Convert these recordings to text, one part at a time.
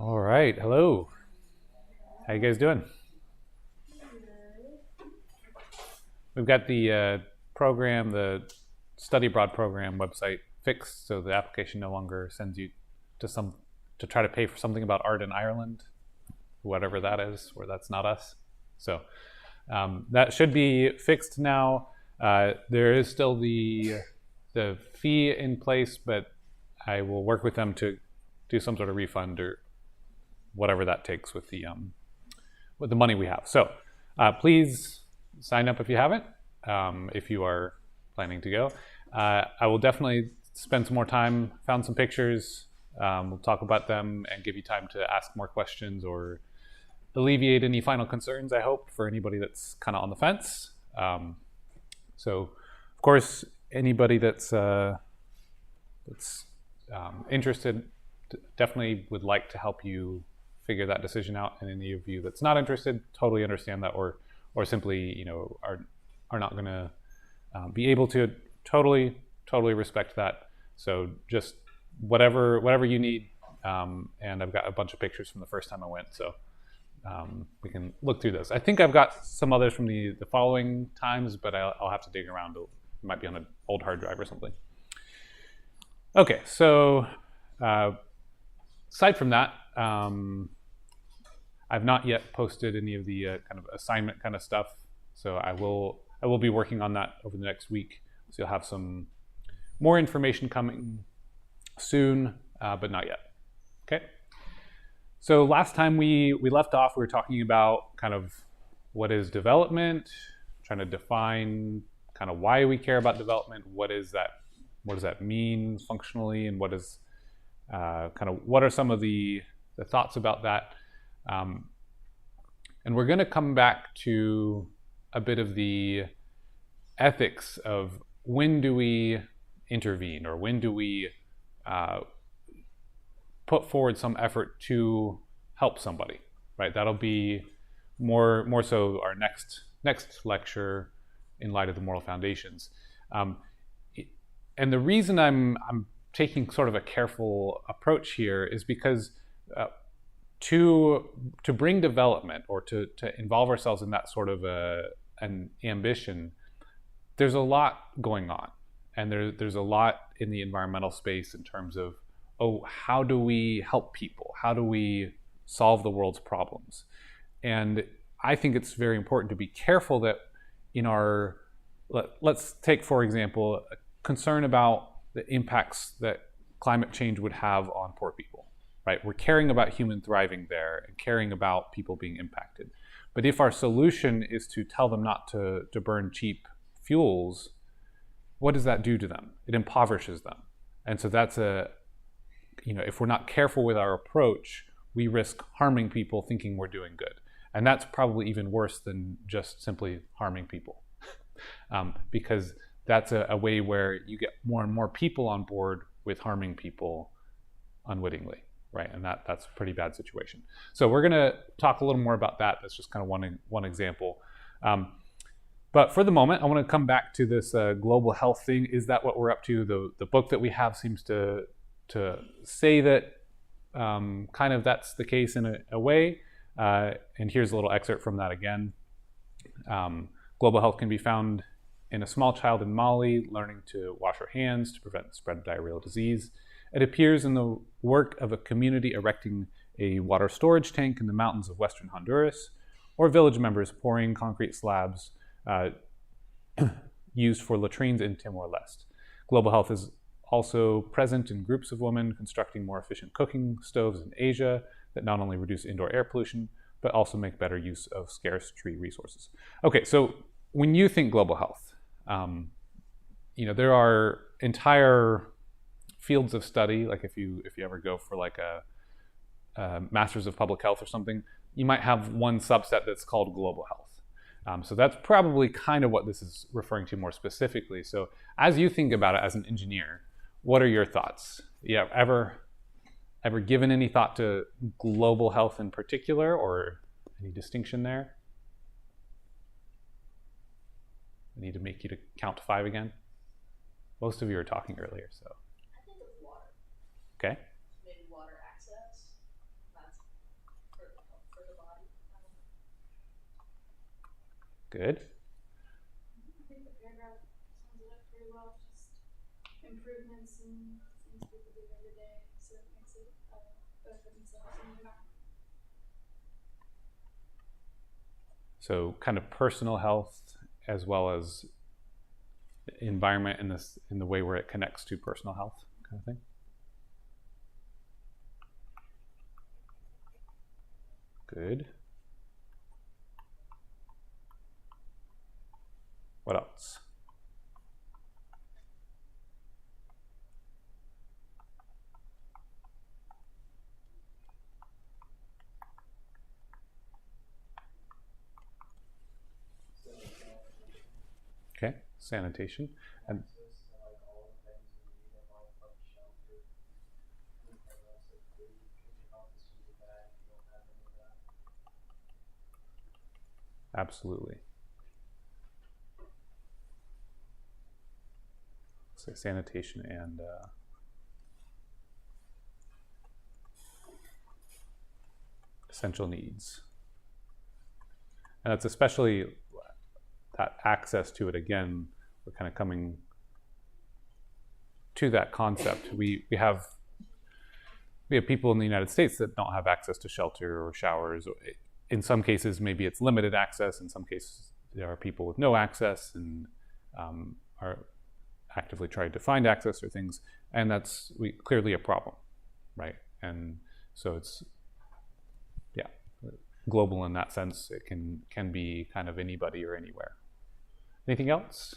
All right, hello. How you guys doing? We've got the program, the study abroad program website fixed, so the application no longer sends you to try to pay for something about art in Ireland, whatever that is, or that's not us. So that should be fixed now. There is still the fee in place, but I will work with them to do some sort of refund or whatever that takes with the money we have. So please sign up if you haven't, if you are planning to go. I will definitely spend some more time, found some pictures. We'll talk about them and give you time to ask more questions or alleviate any final concerns, I hope, for anybody that's kind of on the fence. So, of course, anybody that's interested definitely would like to help you figure that decision out. And any of you that's not interested, totally understand that, or simply are not going to be able to. Totally respect that. So just whatever you need. And I've got a bunch of pictures from the first time I went, so we can look through those. I think I've got some others from the following times, but I'll have to dig around. It might be on an old hard drive or something. Okay, so aside from that, I've not yet posted any of the kind of assignment kind of stuff, so I will be working on that over the next week. So you'll have some more information coming soon, but not yet. Okay. So last time we left off, we were talking about kind of what is development, trying to define kind of why we care about development. What does that mean functionally, and what are some of the thoughts about that? And we're going to come back to a bit of the ethics of when do we intervene, or when do we put forward some effort to help somebody, right? That'll be more so our next lecture in light of the moral foundations. And the reason I'm taking sort of a careful approach here is because to bring development, or to involve ourselves in that sort of an ambition, there's a lot going on, and there's a lot in the environmental space in terms of, how do we help people? How do we solve the world's problems? And I think it's very important to be careful that in our, let's take, for example, a concern about the impacts that climate change would have on poor people, right? We're caring about human thriving there and caring about people being impacted. But if our solution is to tell them not to burn cheap fuels, what does that do to them? It impoverishes them. And so that's if we're not careful with our approach, we risk harming people thinking we're doing good. And that's probably even worse than just simply harming people. Because that's a way where you get more and more people on board with harming people unwittingly, right? And that's a pretty bad situation. So we're going to talk a little more about that. That's just kind of one example. But for the moment, I want to come back to this global health thing. Is that what we're up to? The book that we have seems to say that kind of that's the case in a way. And here's a little excerpt from that again. Global health can be found in a small child in Mali learning to wash her hands to prevent the spread of diarrheal disease. It appears in the work of a community erecting a water storage tank in the mountains of western Honduras, or village members pouring concrete slabs used for latrines in Timor-Leste. Global health is also present in groups of women constructing more efficient cooking stoves in Asia that not only reduce indoor air pollution, but also make better use of scarce tree resources. Okay, so when you think global health, there are entire fields of study. Like if you ever go for like a master's of public health or something, you might have one subset that's called global health. So that's probably kind of what this is referring to more specifically. So as you think about it as an engineer, what are your thoughts? Yeah, ever given any thought to global health in particular, or any distinction there? I need to make you to count to 5 again. Most of you were talking earlier, so. I think of water. Okay. Maybe water access. That's for the body. Good. I think the paragraph sums it up pretty well. Just improvements in things people do every day, so it makes it better for themselves and the environment. So kind of personal health as well as environment in the way where it connects to personal health kind of thing. Good. What else? Okay, sanitation. And absolutely. So sanitation and essential needs. And that's especially that access to it. Again, we're kind of coming to that concept. We have people in the United States that don't have access to shelter or showers. In some cases, maybe it's limited access. In some cases, there are people with no access and are actively trying to find access or things, and that's clearly a problem, right? And so it's global in that sense. It can be kind of anybody or anywhere. Anything else?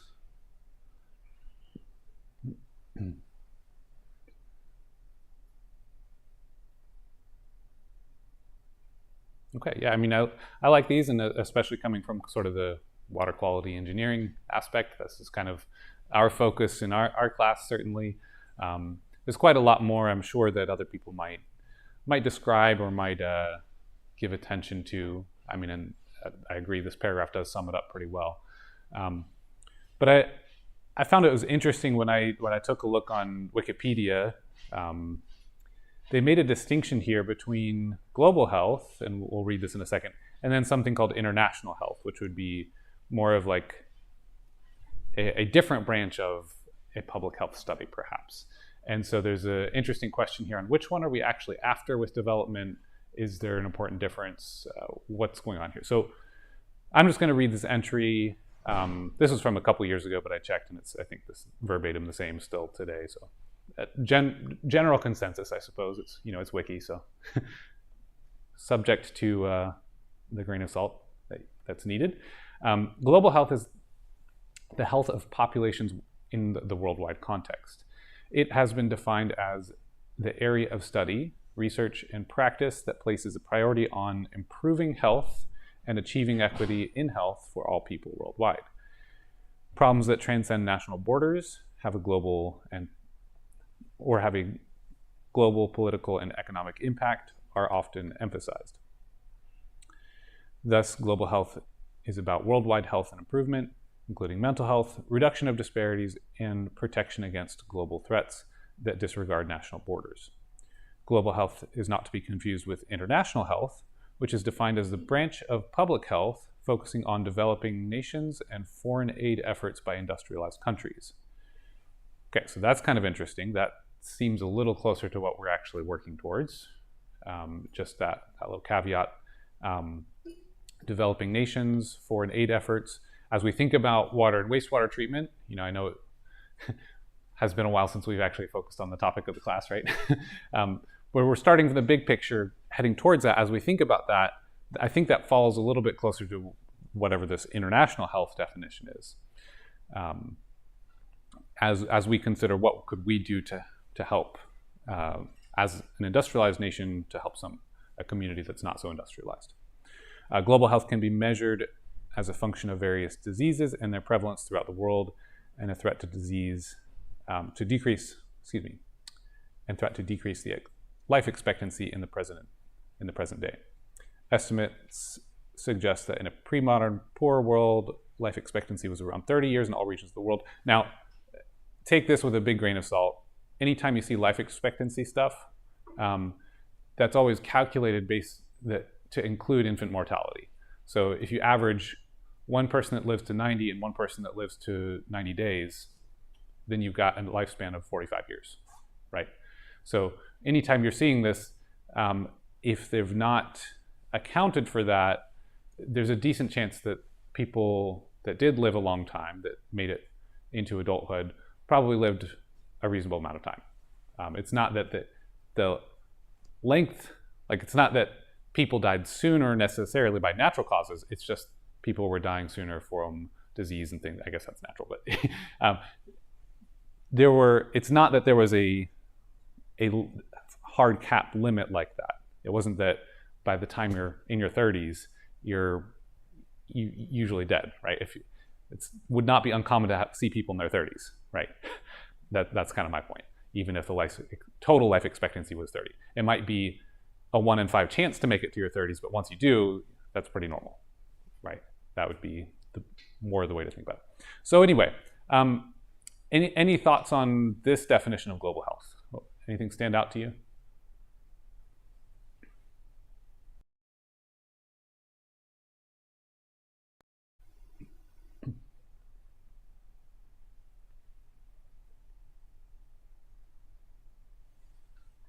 Okay, yeah, I mean, I like these, and especially coming from sort of the water quality engineering aspect. This is kind of our focus in our class, certainly. There's quite a lot more, I'm sure, that other people might describe or might give attention to. I mean, and I agree, this paragraph does sum it up pretty well. But I found it was interesting when I took a look on Wikipedia. They made a distinction here between global health, and we'll read this in a second, and then something called international health, which would be more of like a different branch of a public health study, perhaps. And so there's an interesting question here on which one are we actually after with development? Is there an important difference? What's going on here? So I'm just going to read this entry. This was from a couple years ago, but I checked, and it's, I think, this verbatim the same still today. So general consensus, I suppose. It's, it's wiki, so subject to the grain of salt that's needed. Global health is the health of populations in the worldwide context. It has been defined as the area of study, research, and practice that places a priority on improving health and achieving equity in health for all people worldwide. Problems that transcend national borders have a global political and economic impact are often emphasized. Thus, global health is about worldwide health and improvement, including mental health, reduction of disparities, and protection against global threats that disregard national borders. Global health is not to be confused with international health, which is defined as the branch of public health focusing on developing nations and foreign aid efforts by industrialized countries. Okay, so that's kind of interesting. That seems a little closer to what we're actually working towards. Just that little caveat. Developing nations, foreign aid efforts. As we think about water and wastewater treatment, I know it has been a while since we've actually focused on the topic of the class, right? Where we're starting from the big picture, heading towards that. As we think about that, I think that falls a little bit closer to whatever this international health definition is. As we consider what could we do to help as an industrialized nation to help a community that's not so industrialized. Global health can be measured as a function of various diseases and their prevalence throughout the world, and a threat to decrease the life expectancy in the present day. Estimates suggest that in a pre-modern poor world, life expectancy was around 30 years in all regions of the world. Now, take this with a big grain of salt. Anytime you see life expectancy stuff, that's always calculated based that to include infant mortality. So if you average one person that lives to 90 and one person that lives to 90 days, then you've got a lifespan of 45 years, right? So anytime you're seeing this, if they've not accounted for that, there's a decent chance that people that did live a long time, that made it into adulthood, probably lived a reasonable amount of time. It's not that the length, like it's not that people died sooner necessarily by natural causes, it's just people were dying sooner from disease and things. I guess that's natural, but it's not that there was a hard cap limit like that. It wasn't that by the time you're in your 30s, you're usually dead, right? It would not be uncommon to see people in their 30s, right? That's kind of my point. Even if the total life expectancy was 30, it might be a 1 in 5 chance to make it to your 30s, but once you do, that's pretty normal, right? That would be more the way to think about it. So anyway, any thoughts on this definition of global health? Anything stand out to you?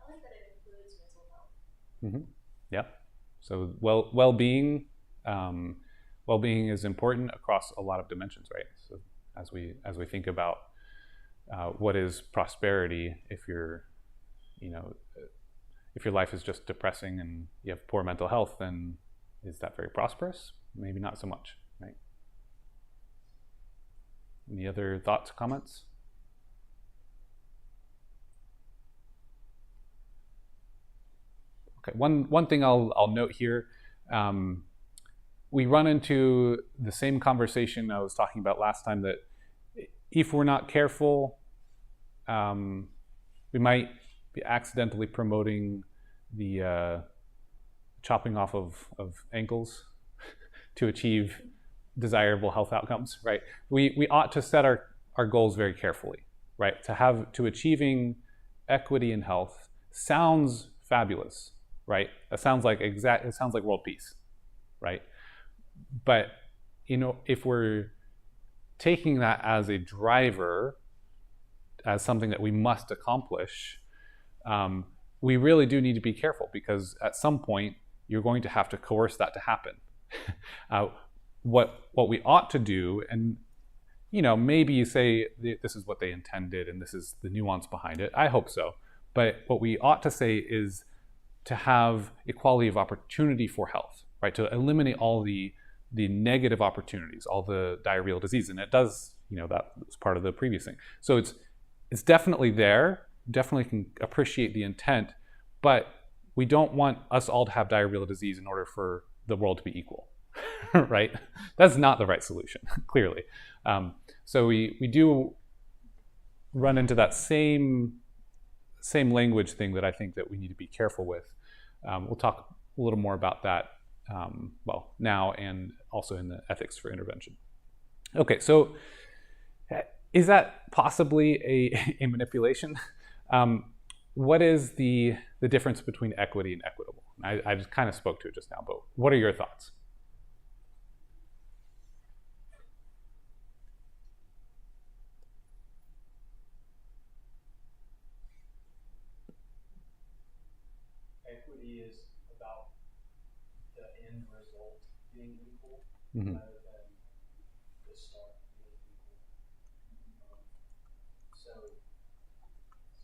I like that it includes mental health. Mm-hmm. Yeah. So well-being is important across a lot of dimensions, right? So as we think about what is prosperity, if your life is just depressing and you have poor mental health, then is that very prosperous? Maybe not so much, right? Any other thoughts, comments? Okay, one thing I'll note here, we run into the same conversation I was talking about last time, that if we're not careful, we might be accidentally promoting the chopping off of ankles to achieve desirable health outcomes, right? We ought to set our goals very carefully, right? To achieving equity in health sounds fabulous, right? It sounds like world peace, right? But if we're taking that as a driver, as something that we must accomplish, we really do need to be careful, because at some point you're going to have to coerce that to happen. What we ought to do, and maybe you say this is what they intended and this is the nuance behind it. I hope so. But what we ought to say is to have equality of opportunity for health, right? To eliminate all the negative opportunities, all the diarrheal disease, and it does. That was part of the previous thing. So it's definitely there. Definitely can appreciate the intent, but we don't want us all to have diarrheal disease in order for the world to be equal, right? That's not the right solution, clearly. So we do run into that same language thing that I think that we need to be careful with. We'll talk a little more about that, now and also in the ethics for intervention. Okay, so is that possibly a manipulation? What is the difference between equity and equitable? I just kind of spoke to it just now, but what are your thoughts? Equity is about the end result being equal, Mm-hmm. rather than the start being equal. So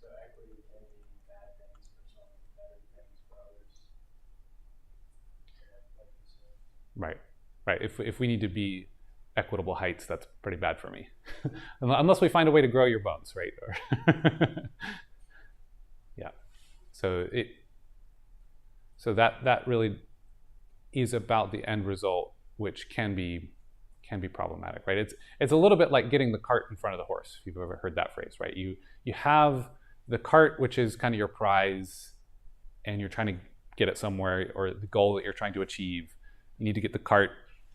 equity can be bad things for some, better things for others. Like you said. Right. If we need to be equitable heights, that's pretty bad for me. Unless we find a way to grow your bones, right? Yeah. So that really is about the end result, which can be problematic, right? It's a little bit like getting the cart in front of the horse, if you've ever heard that phrase, right? You have the cart, which is kind of your prize, and you're trying to get it somewhere, or the goal that you're trying to achieve. You need to get the cart.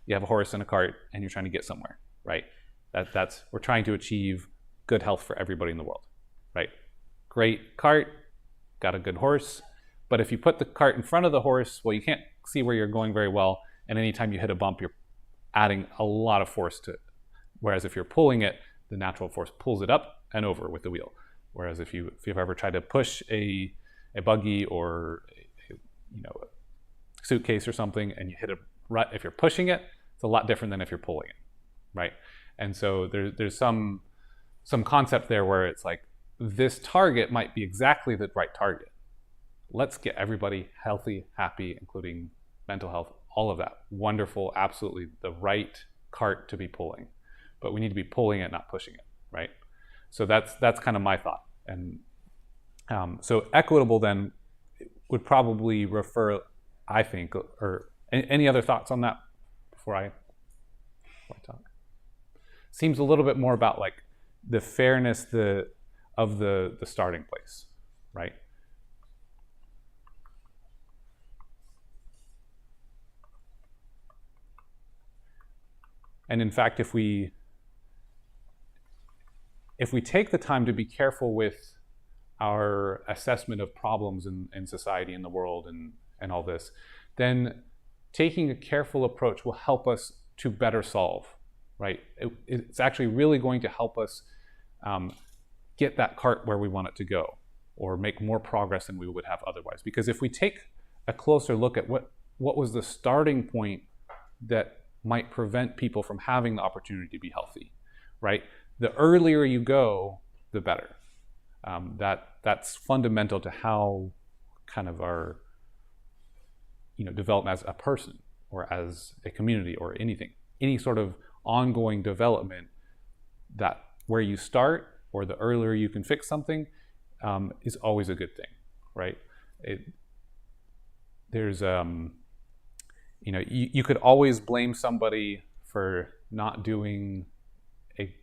You have a horse and a cart, and you're trying to get somewhere, right? We're trying to achieve good health for everybody in the world, right? Great cart, got a good horse. But if you put the cart in front of the horse, well, you can't see where you're going very well, and anytime you hit a bump, you're adding a lot of force to it. Whereas if you're pulling it, the natural force pulls it up and over with the wheel. Whereas if you've ever tried to push a buggy or a suitcase or something, and you hit a rut, if you're pushing it, it's a lot different than if you're pulling it, right? And so there's some concept there where it's like, this target might be exactly the right target. Let's get everybody healthy, happy, including mental health, all of that. Wonderful, absolutely the right cart to be pulling. But we need to be pulling it, not pushing it, right? So that's kind of my thought. And so equitable then would probably refer, I think, or any other thoughts on that before I talk? Seems a little bit more about like the fairness of the starting place, right? And in fact, if we take the time to be careful with our assessment of problems in society, in the world, and all this, then taking a careful approach will help us to better solve, right? It's actually really going to help us get that cart where we want it to go, or make more progress than we would have otherwise. Because if we take a closer look at what was the starting point that might prevent people from having the opportunity to be healthy, right? The earlier you go, the better. That's fundamental to how kind of our development as a person or as a community or anything, any sort of ongoing development, that where you start or the earlier you can fix something is always a good thing, right? You could always blame somebody for not doing a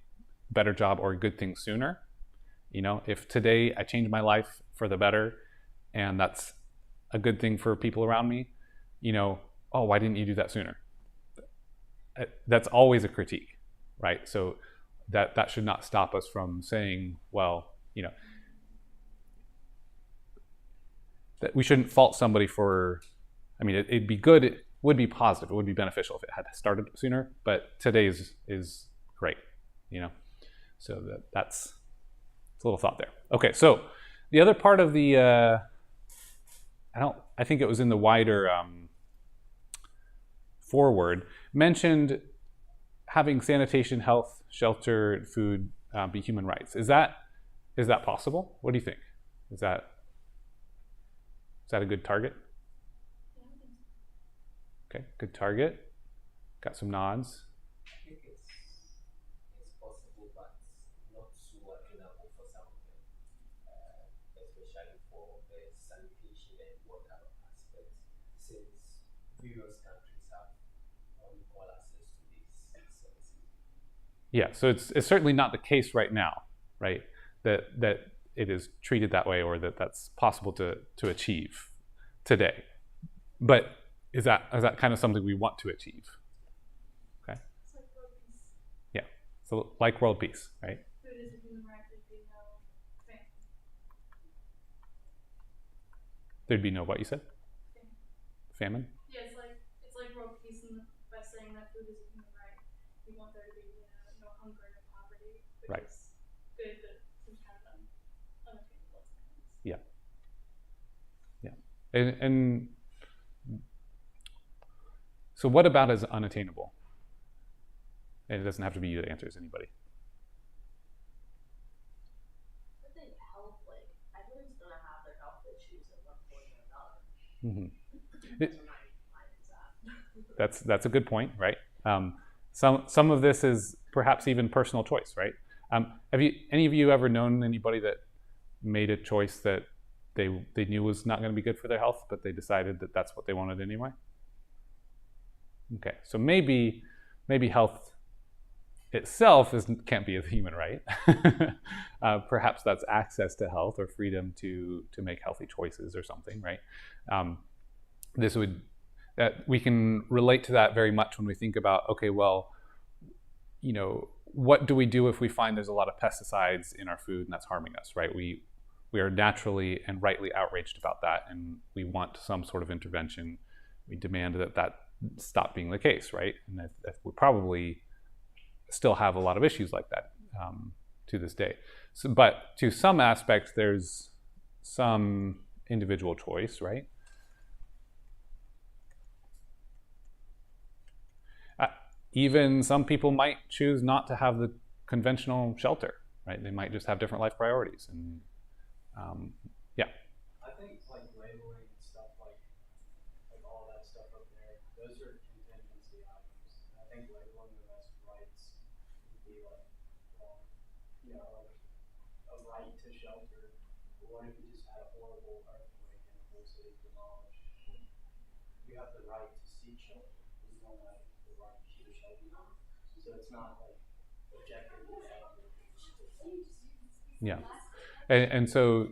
better job or a good thing sooner. If today I change my life for the better and that's a good thing for people around me, oh, why didn't you do that sooner? That's always a critique, right? So that should not stop us from saying, well, that we shouldn't fault somebody for, it'd be good, it would be positive, it would be beneficial if it had started sooner, but today is great, So that's a little thought there. Okay, so the other part of the, I think it was in the wider forward, mentioned having sanitation, health, shelter, food be human rights. Is that possible? What do you think? Is that a good target? Okay, good target. Got some nods. I think it's possible, but not so attainable for some of them, especially for the sanitation and water aspect, since various countries have unequal access to these services. Yeah, so it's certainly not the case right now, right? That it is treated that way, or that's possible to achieve today. But is that kind of something we want to achieve? Okay. It's like world peace. Yeah. So like world peace, right? Food is a human right, there'd be no famine. There'd be no what you said? Famine? Yeah, it's like world peace by saying that food is a human right. We want there to be no hunger and no poverty, which Right. is good, but seems kind of unattainable sometimes. Yeah. And so what about is unattainable? And it doesn't have to be you that answers, anybody. I think health, everyone's gonna have their health issues at one point or another. Mm-hmm. That's a good point, right? Some of this is perhaps even personal choice, right? Have any of you ever known anybody that made a choice that they knew was not going to be good for their health, but they decided that that's what they wanted anyway? Okay, so maybe health itself can't be a human right. Perhaps that's access to health or freedom to make healthy choices or something, right? We can relate to that very much when we think about, okay, well, what do we do if we find there's a lot of pesticides in our food and that's harming us, right? We we are naturally and rightly outraged about that, and we want some sort of intervention. We demand that stop being the case, right? And that we probably still have a lot of issues like that to this day. So, but to some aspects, there's some individual choice, right? Even some people might choose not to have the conventional shelter, right? They might just have different life priorities, and yeah. I think like labeling and stuff like all that stuff up there, those are contingency items. I think labeling them as rights would be like, well, you know, like a right to shelter. But what if you just had a horrible earthquake and the whole city demolished? You have the right to seek shelter. You don't have the right to shelter. So it's not like objectively shelter. Yeah, and so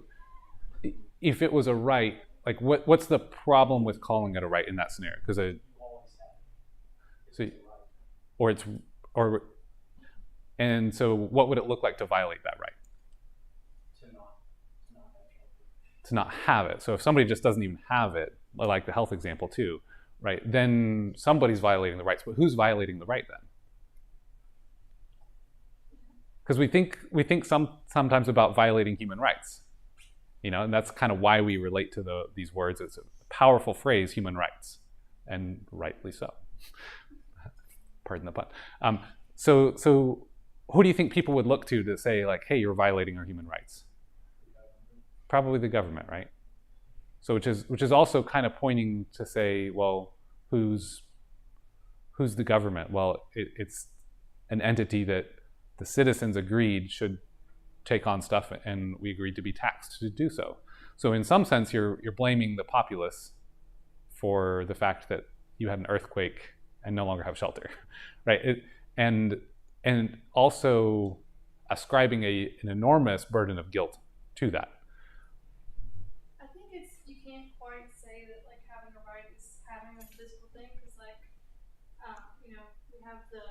if it was a right, like what's the problem with calling it a right in that scenario? Because and so what would it look like to violate that right? To not have it. So if somebody just doesn't even have it, like the health example too, right? Then somebody's violating the rights. But who's violating the right then? Because we think sometimes about violating human rights, you know, and that's kind of why we relate to these words. It's a powerful phrase, human rights, and rightly so. Pardon the pun. So who do you think people would look to say like, hey, you're violating our human rights? Probably the government, right? So which is also kind of pointing to say, well, who's the government? Well, it's an entity that the citizens agreed should take on stuff, and we agreed to be taxed to do so. So in some sense, you're blaming the populace for the fact that you had an earthquake and no longer have shelter, right? And also ascribing an enormous burden of guilt to that. I think you can't quite say that like having a right is having a physical thing, because like you know, we have the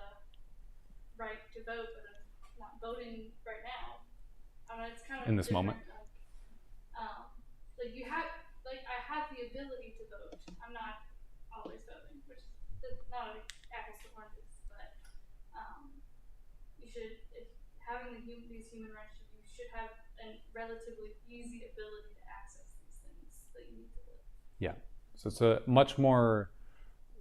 right to vote, but I'm not voting right now. I don't know, it's kind of in this moment. Like you have, like I have the ability to vote. I'm not always voting, which is not like apples to oranges, but you should, if having these human rights, you should have a relatively easy ability to access these things that you need to live. Yeah, so it's a much more,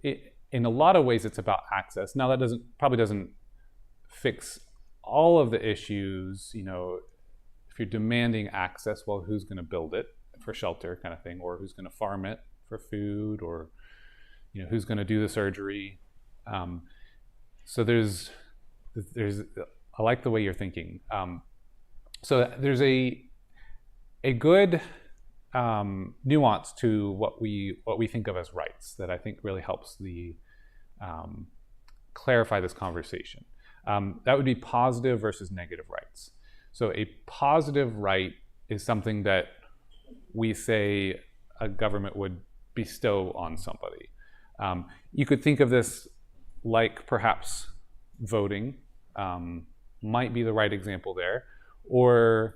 in a lot of ways, it's about access. Now that probably doesn't fix all of the issues. You know, if you're demanding access, well, who's going to build it for shelter, kind of thing, or who's going to farm it for food, or you know, who's going to do the surgery? So there's I like the way you're thinking. So there's a good nuance to what we think of as rights that I think really helps clarify this conversation. That would be positive versus negative rights. So a positive right is something that we say a government would bestow on somebody. You could think of this like perhaps voting might be the right example there, or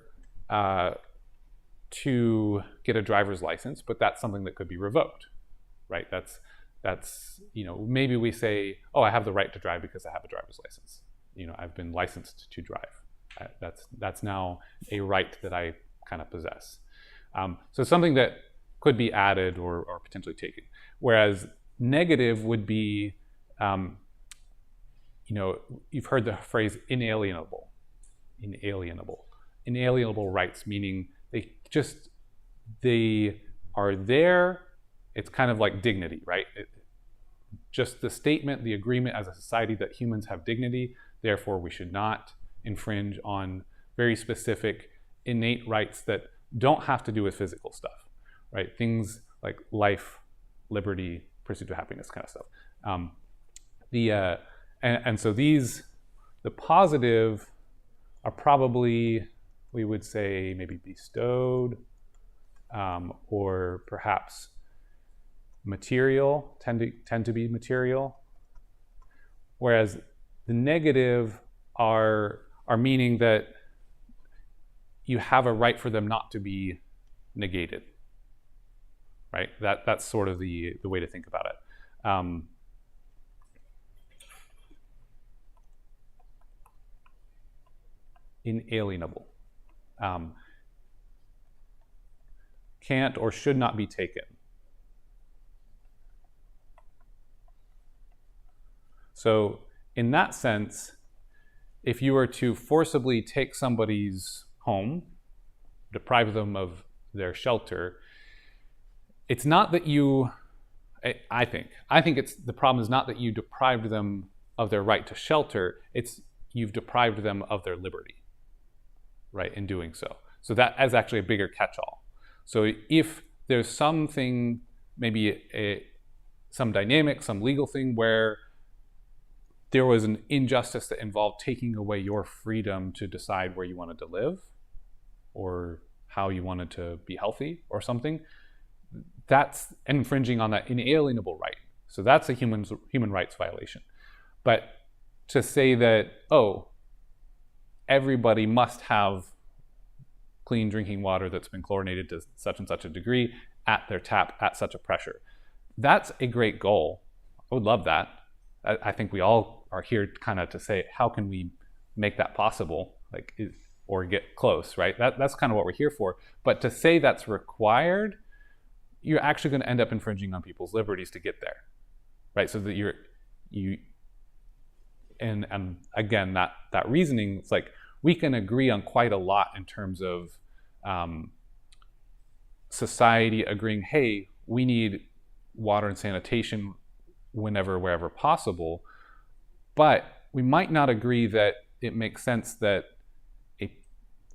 to get a driver's license, but that's something that could be revoked, right? That's you know, maybe we say, oh, I have the right to drive because I have a driver's license. You know, I've been licensed to drive. That's now a right that I kind of possess. So something that could be added or potentially taken. Whereas negative would be, you know, you've heard the phrase inalienable rights, meaning they are there. It's kind of like dignity, right? Just the statement, the agreement as a society that humans have dignity, therefore we should not infringe on very specific innate rights that don't have to do with physical stuff, right? Things like life, liberty, pursuit of happiness, kind of stuff. And so the positive are probably, we would say, maybe bestowed, or perhaps material, tend to be material. Whereas the negative are meaning that you have a right for them not to be negated, right? That's sort of the way to think about it. Inalienable. Can't or should not be taken. So in that sense, if you were to forcibly take somebody's home, deprive them of their shelter, it's not that you, I think it's, the problem is not that you deprived them of their right to shelter, it's you've deprived them of their liberty, right, in doing so. So that is actually a bigger catch-all. So if there's something, maybe some dynamic, some legal thing where there was an injustice that involved taking away your freedom to decide where you wanted to live or how you wanted to be healthy or something, that's infringing on that inalienable right. So that's a human rights violation. But to say that, oh, everybody must have clean drinking water that's been chlorinated to such and such a degree at their tap at such a pressure, that's a great goal. I would love that. I think we all are here kind of to say, how can we make that possible, like, or get close, right? That's kind of what we're here for. But to say that's required, you're actually going to end up infringing on people's liberties to get there, right? So that and again, that reasoning, it's like we can agree on quite a lot in terms of society agreeing, hey, we need water and sanitation whenever, wherever possible, but we might not agree that it makes sense that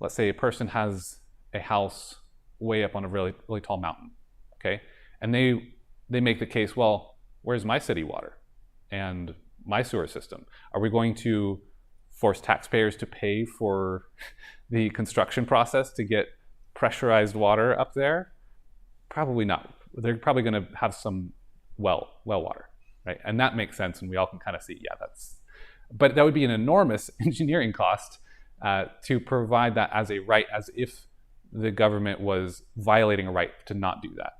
let's say a person has a house way up on a really, really tall mountain, okay? And they make the case, well, where's my city water and my sewer system? Are we going to force taxpayers to pay for the construction process to get pressurized water up there? Probably not. They're probably going to have some well water, right? And that makes sense, and we all can kind of see, yeah, but that would be an enormous engineering cost to provide that as a right, as if the government was violating a right to not do that,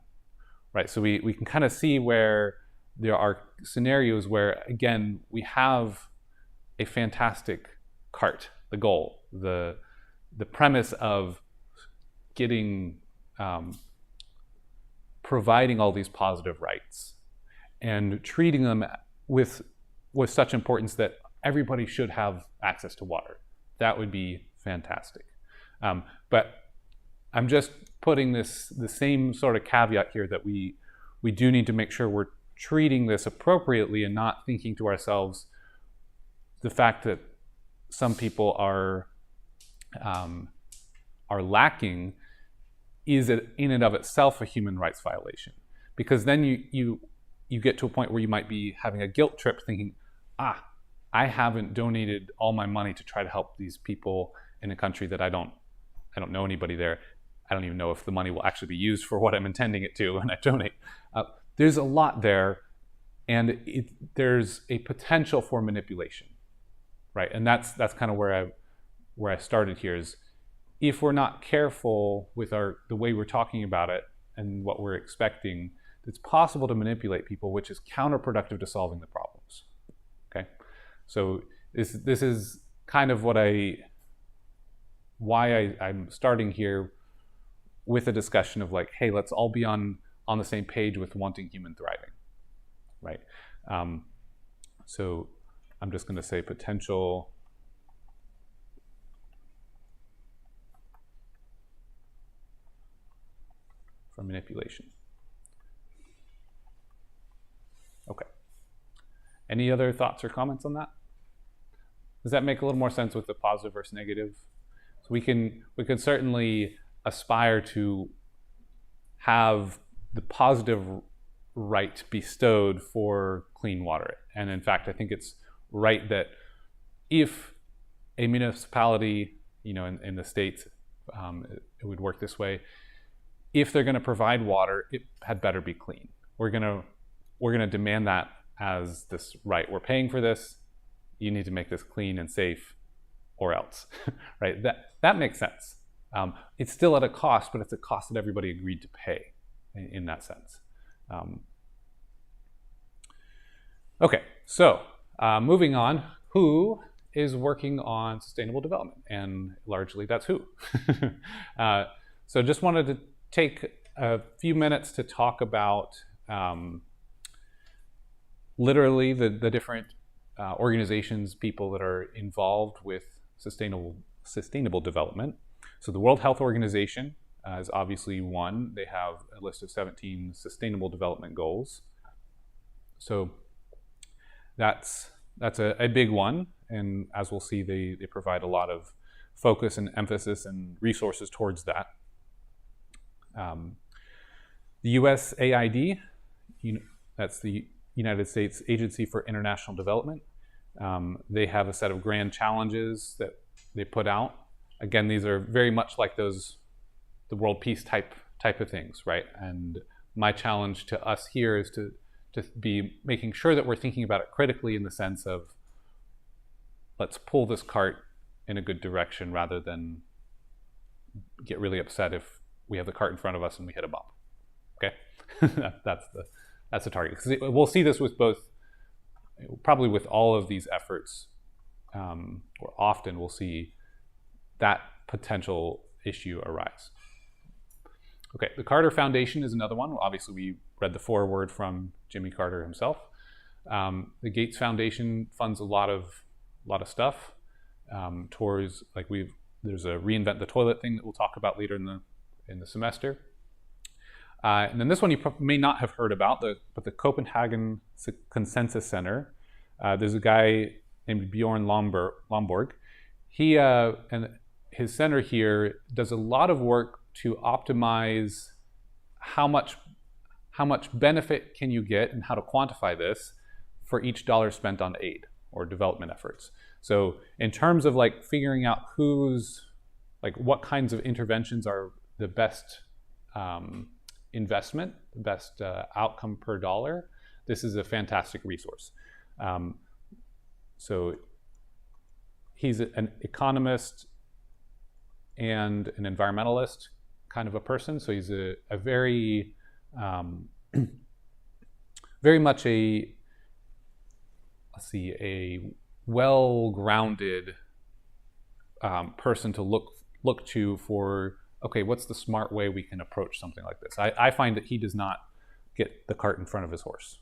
right? So we can kind of see where there are scenarios where, again, we have a fantastic cart, the goal, the premise of getting, providing all these positive rights and treating them with such importance that everybody should have access to water. That would be fantastic. But I'm just putting the same sort of caveat here that we do need to make sure we're treating this appropriately and not thinking to ourselves the fact that some people are lacking is in and of itself a human rights violation, because then you get to a point where you might be having a guilt trip thinking, I haven't donated all my money to try to help these people in a country that I don't know anybody there. I don't even know if the money will actually be used for what I'm intending it to when I donate. There's a lot there, and there's a potential for manipulation, right? And that's kind of where I started here is, if we're not careful with the way we're talking about it and what we're expecting, it's possible to manipulate people, which is counterproductive to solving the problems. Okay, so this is kind of why I'm starting here with a discussion of like, hey, let's all be on the same page with wanting human thriving, right? So I'm just going to say potential for manipulation. Okay. Any other thoughts or comments on that? Does that make a little more sense with the positive versus negative? So we can certainly aspire to have the positive right bestowed for clean water. And in fact, I think it's right that if a municipality, in the States, it would work this way. If they're going to provide water, it had better be clean. We're going to demand that as this right. We're paying for this. You need to make this clean and safe, or else, right? That makes sense. It's still at a cost, but it's a cost that everybody agreed to pay in that sense. Okay, so moving on, who is working on sustainable development? And largely that's who. So just wanted to take a few minutes to talk about literally the different organizations, people that are involved with sustainable development. So the World Health Organization is obviously one. They have a list of 17 sustainable development goals. So that's a big one, and as we'll see, they provide a lot of focus and emphasis and resources towards that. The USAID, that's the United States Agency for International Development. They have a set of grand challenges that they put out. Again, these are very much like the world peace type of things, right? And my challenge to us here is to be making sure that we're thinking about it critically in the sense of, let's pull this cart in a good direction rather than get really upset if we have the cart in front of us and we hit a bump. Okay, that's the target. Because we'll see this with probably with all of these efforts, or often we'll see that potential issue arise. Okay, the Carter Foundation is another one. Obviously, we read the foreword from Jimmy Carter himself. The Gates Foundation funds a lot of stuff towards, like, there's a reinvent the toilet thing that we'll talk about later in the semester. And then this one you may not have heard about, but the Copenhagen Consensus Center. There's a guy named Bjorn Lomborg. He and his center here does a lot of work to optimize how much benefit can you get and how to quantify this for each dollar spent on aid or development efforts. So in terms of like figuring out what kinds of interventions are the best investment, the best outcome per dollar, this is a fantastic resource. So he's an economist and an environmentalist kind of a person. So he's a very, very much a well-grounded person to look to for, okay, what's the smart way we can approach something like this? I find that he does not get the cart in front of his horse.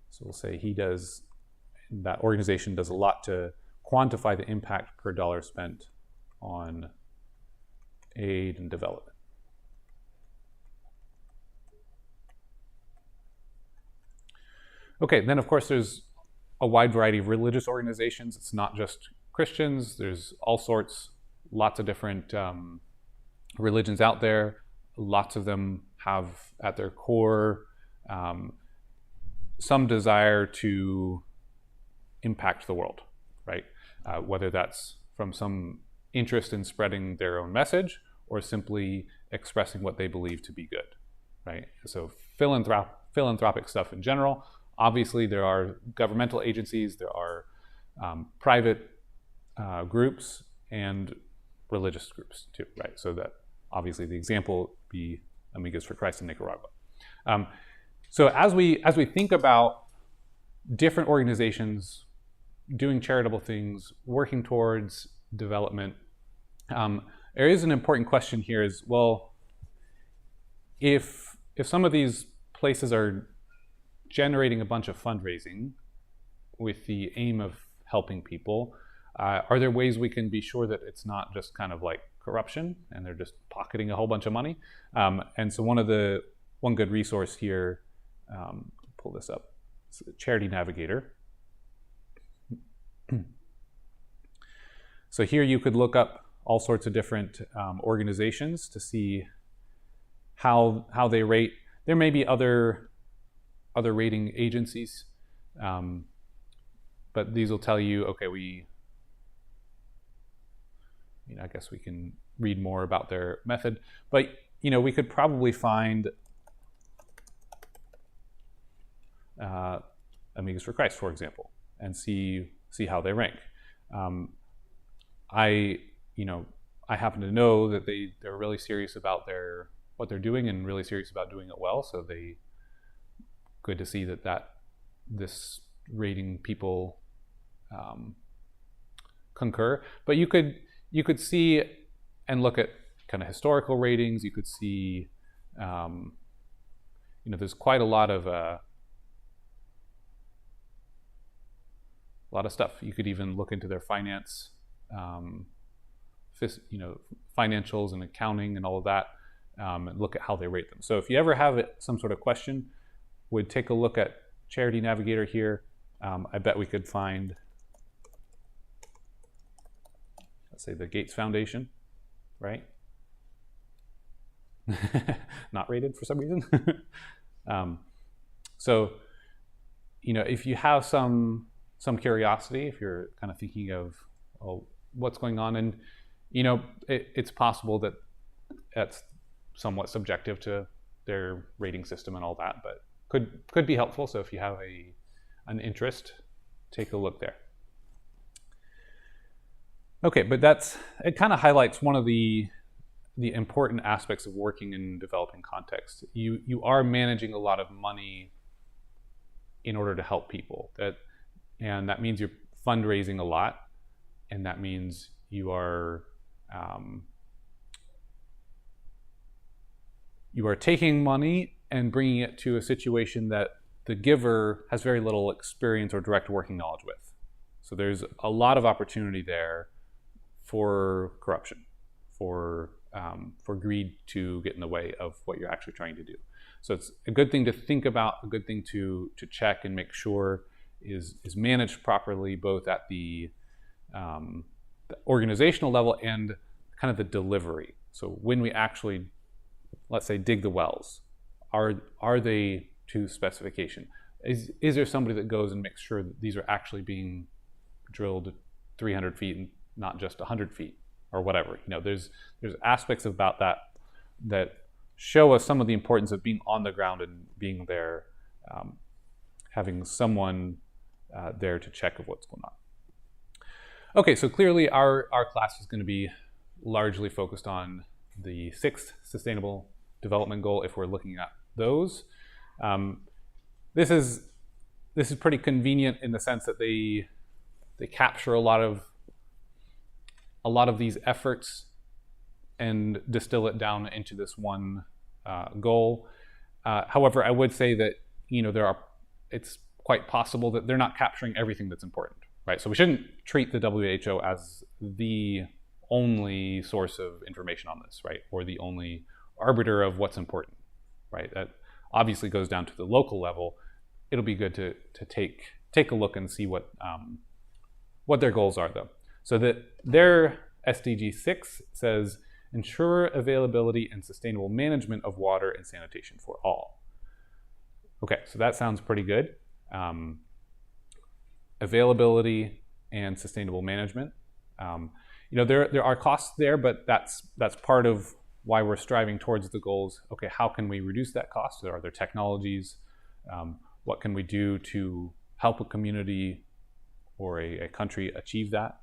So we'll say that organization does a lot to quantify the impact per dollar spent on aid and development. Okay, then of course there's a wide variety of religious organizations. It's not just Christians. There's all sorts, lots of different religions out there. Lots of them have at their core some desire to impact the world, right? Whether that's from some interest in spreading their own message or simply expressing what they believe to be good, right? So philanthropic stuff in general. Obviously, there are governmental agencies, there are private groups, and religious groups too, right? So that obviously the example would be Amigos for Christ in Nicaragua. So as we think about different organizations doing charitable things, working towards development, there is an important question here is, well, if some of these places are generating a bunch of fundraising with the aim of helping people, are there ways we can be sure that it's not just kind of like corruption and they're just pocketing a whole bunch of money? And so one good resource here, pull this up, it's Charity Navigator. So here you could look up all sorts of different organizations to see how they rate. There may be other rating agencies, but these will tell you, okay, I guess we can read more about their method, but we could probably find Amigos for Christ, for example, and see see how they rank. I happen to know that they're really serious about what they're doing and really serious about doing it well. So good to see that this rating people concur. But you could see and look at kind of historical ratings. You could see, there's quite a lot of stuff. You could even look into their finance, financials and accounting and all of that, and look at how they rate them. So if you ever have some sort of question, would take a look at Charity Navigator here. I bet we could find, let's say, the Gates Foundation, right? Not rated for some reason. So, if you have some curiosity, if you're kind of thinking of what's going on, and it's possible that that's somewhat subjective to their rating system and all that, but could be helpful. So if you have an interest, take a look there. Okay, but it kind of highlights one of the important aspects of working in developing context. You are managing a lot of money in order to help people. And that means you're fundraising a lot, and that means you are taking money and bringing it to a situation that the giver has very little experience or direct working knowledge with. So there's a lot of opportunity there for corruption, for greed to get in the way of what you're actually trying to do. So it's a good thing to think about, a good thing to check and make sure is managed properly, both at the organizational level and kind of the delivery. So when we actually, let's say, dig the wells, are they to specification? Is there somebody that goes and makes sure that these are actually being drilled 300 feet and not just 100 feet or whatever? There's aspects about that show us some of the importance of being on the ground and being there, having someone there to check of what's going on. Okay, so clearly our class is going to be largely focused on the 6th Sustainable Development Goal if we're looking at those. This is pretty convenient in the sense that they capture a lot of these efforts and distill it down into this one goal. However, I would say that it's quite possible that they're not capturing everything that's important, right? So we shouldn't treat the WHO as the only source of information on this, right? Or the only arbiter of what's important, right? That obviously goes down to the local level. It'll be good to take a look and see what their goals are, though. So that their SDG 6 says, ensure availability and sustainable management of water and sanitation for all. Okay, so that sounds pretty good. Availability and sustainable management. There are costs there, but that's part of why we're striving towards the goals. Okay, how can we reduce that cost? Are there technologies? What can we do to help a community or a country achieve that?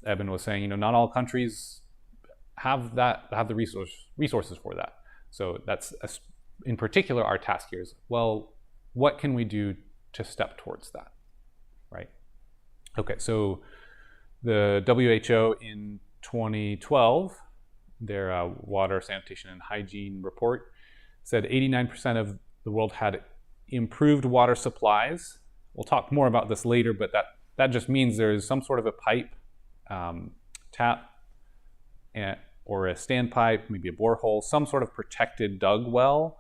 Eben was saying, not all countries have the resources for that. So that's in particular our task here is, well, what can we do to step towards that, right? Okay, so the WHO in 2012, their water, sanitation, and hygiene report said 89% of the world had improved water supplies. We'll talk more about this later, but that just means there's some sort of a pipe, tap, or a standpipe, maybe a borehole, some sort of protected dug well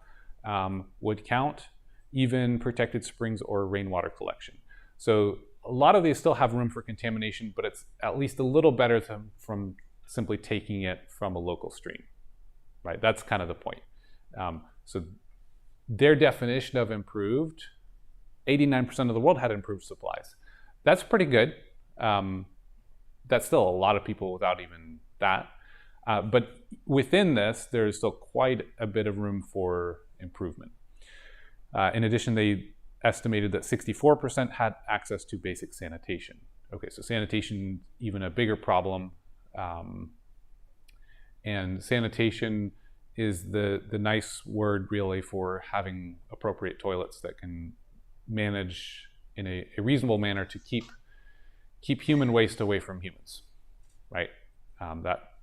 would count, even protected springs or rainwater collection. So a lot of these still have room for contamination, but it's at least a little better from simply taking it from a local stream, right? That's kind of the point. So their definition of improved, 89% of the world had improved supplies. That's pretty good. That's still a lot of people without even that. But within this, there's still quite a bit of room for improvement. In addition, they estimated that 64% had access to basic sanitation. Okay, so sanitation, even a bigger problem. And sanitation is the nice word really for having appropriate toilets that can manage in a reasonable manner to keep human waste away from humans, right?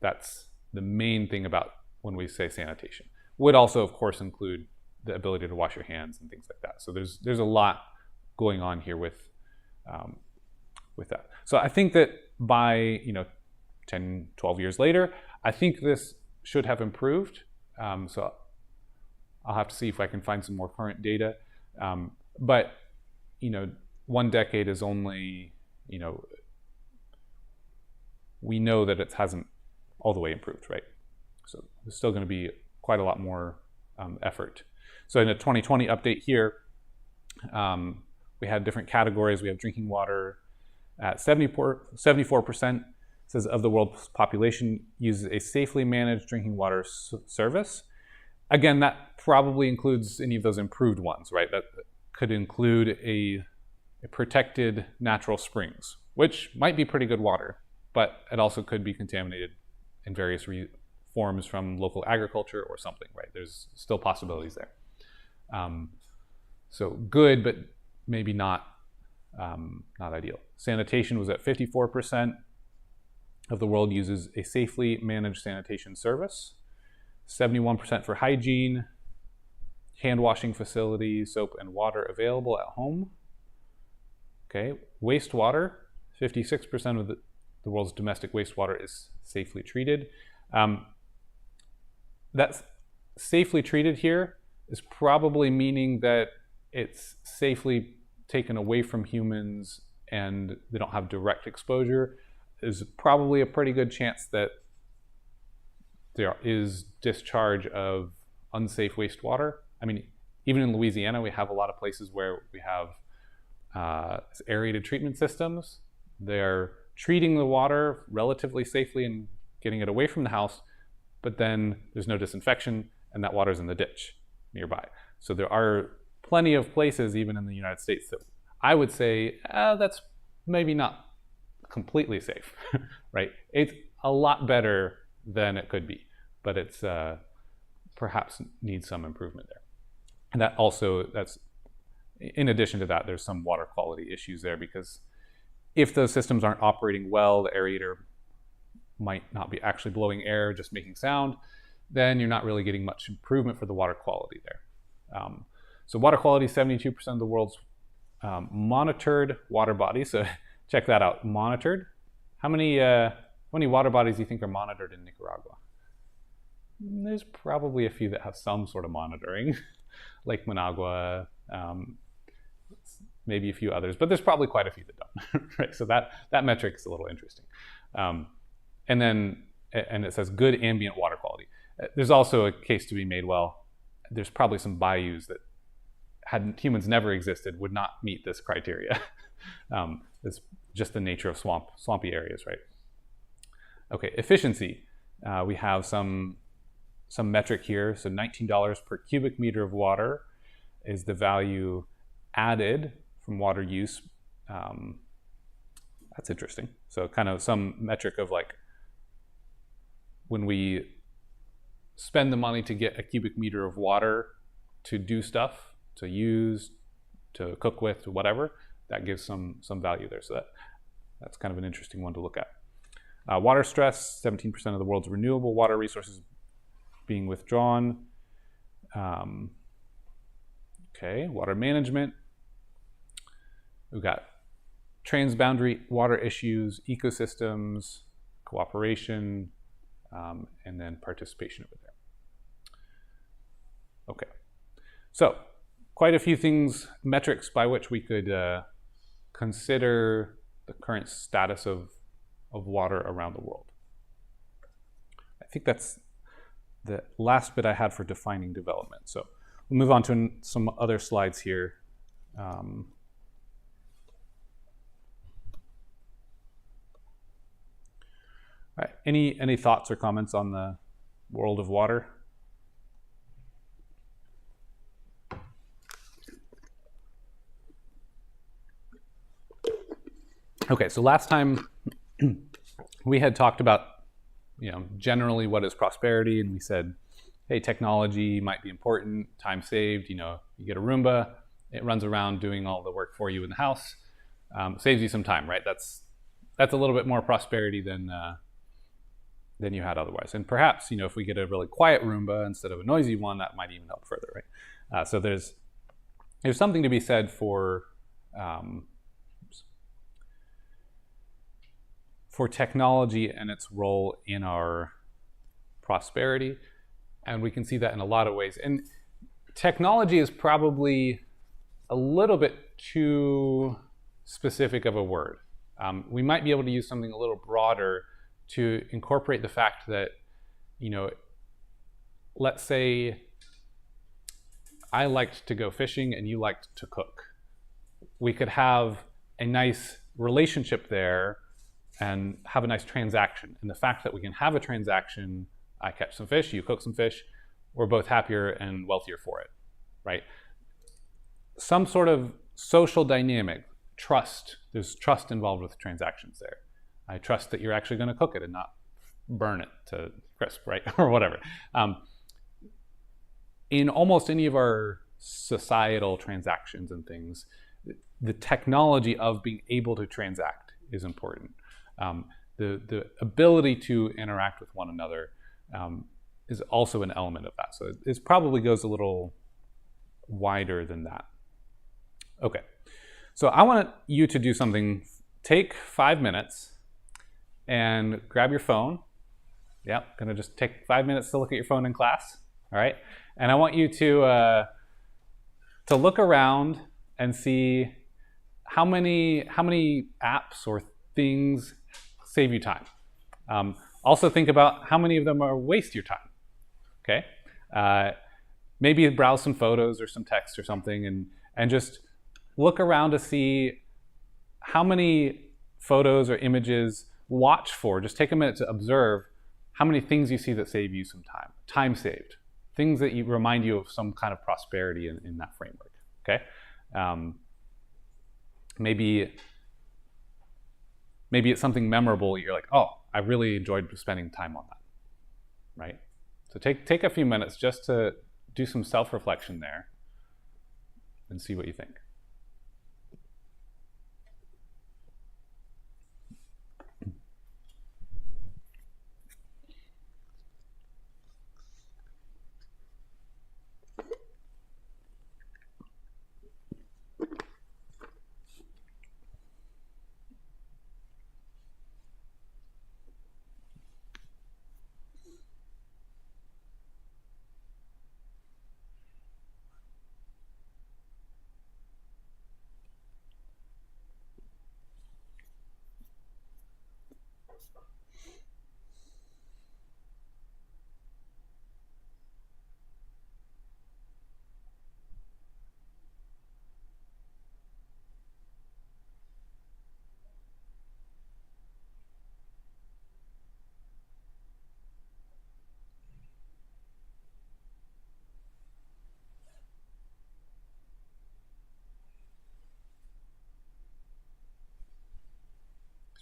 That's the main thing about when we say sanitation. Would also, of course, include the ability to wash your hands and things like that. So there's a lot going on here with that. So I think that by 10, 12 years later, I think this should have improved. So I'll have to see if I can find some more current data. But 1 decade is only, we know that it hasn't all the way improved, right? So there's still going to be quite a lot more effort. So in a 2020 update here, we had different categories. We have drinking water at 74%. Says of the world's population uses a safely managed drinking water service. Again, that probably includes any of those improved ones, right? That could include a protected natural springs, which might be pretty good water, but it also could be contaminated in various forms from local agriculture or something, right? There's still possibilities there. So good, but maybe not ideal. Sanitation was at 54%. Of the world uses a safely managed sanitation service. 71% for hygiene, hand washing facilities, soap and water available at home. Okay, wastewater, 56% of the world's domestic wastewater is safely treated. That's safely treated here is probably meaning that it's safely taken away from humans and they don't have direct exposure. There's probably a pretty good chance that there is discharge of unsafe wastewater. I mean, even in Louisiana, we have a lot of places where we have aerated treatment systems. They're treating the water relatively safely and getting it away from the house, but then there's no disinfection and that water's in the ditch nearby. So there are plenty of places, even in the United States, that I would say that's maybe not completely safe, right? It's a lot better than it could be, but it's perhaps needs some improvement there. And that's in addition to that, there's some water quality issues there, because if those systems aren't operating well, the aerator might not be actually blowing air, just making sound, then you're not really getting much improvement for the water quality there. So water quality, 72% of the world's monitored water bodies. So check that out, monitored. How many water bodies do you think are monitored in Nicaragua? There's probably a few that have some sort of monitoring, Lake Managua, maybe a few others, but there's probably quite a few that don't, right? So that metric is a little interesting. And it says good ambient water quality. There's also a case to be made, well, there's probably some bayous that, had humans never existed, would not meet this criteria. It's just the nature of swampy areas, right? Okay, efficiency. We have some metric here. So $19 per cubic meter of water is the value added from water use. That's interesting. So kind of some metric of like, when we spend the money to get a cubic meter of water to do stuff, to use, to cook with, to whatever, that gives some value there. So that's kind of an interesting one to look at. Water stress, 17% of the world's renewable water resources being withdrawn. Okay, water management. We've got transboundary water issues, ecosystems, cooperation, and then participation over there. Okay, so quite a few things, metrics by which we could consider the current status of water around the world. I think that's the last bit I had for defining development. So we'll move on to some other slides here. All right. Any thoughts or comments on the world of water? Okay, so last time we had talked about, generally what is prosperity, and we said, hey, technology might be important, time saved. You get a Roomba, it runs around doing all the work for you in the house, saves you some time, right? That's a little bit more prosperity than you had otherwise. And perhaps, if we get a really quiet Roomba instead of a noisy one, that might even help further, right? So there's something to be said for technology and its role in our prosperity. And we can see that in a lot of ways. And technology is probably a little bit too specific of a word. We might be able to use something a little broader to incorporate the fact that, let's say I liked to go fishing and you liked to cook. We could have a nice relationship there and have a nice transaction. And the fact that we can have a transaction, I catch some fish, you cook some fish, we're both happier and wealthier for it, right? Some sort of social dynamic, trust. There's trust involved with transactions there. I trust that you're actually going to cook it and not burn it to crisp, right? Or whatever. In almost any of our societal transactions and things, the technology of being able to transact is important. The ability to interact with one another is also an element of that. So it probably goes a little wider than that. Okay, so I want you to do something. Take 5 minutes and grab your phone. Yep, gonna just take 5 minutes to look at your phone in class. All right, and I want you to look around and see how many apps or things save you time. Also think about how many of them are waste your time. Okay, maybe browse some photos or some text or something, and just look around to see how many photos or images. Watch for. Just take a minute to observe how many things you see that save you some time. Time saved. Things that remind you of some kind of prosperity in that framework. Okay. Maybe it's something memorable. You're like, oh, I really enjoyed spending time on that, right? So take a few minutes just to do some self-reflection there and see what you think.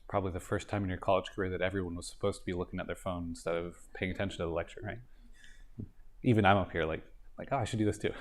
Probably the first time in your college career that everyone was supposed to be looking at their phone instead of paying attention to the lecture, right? Even I'm up here like, oh, I should do this too.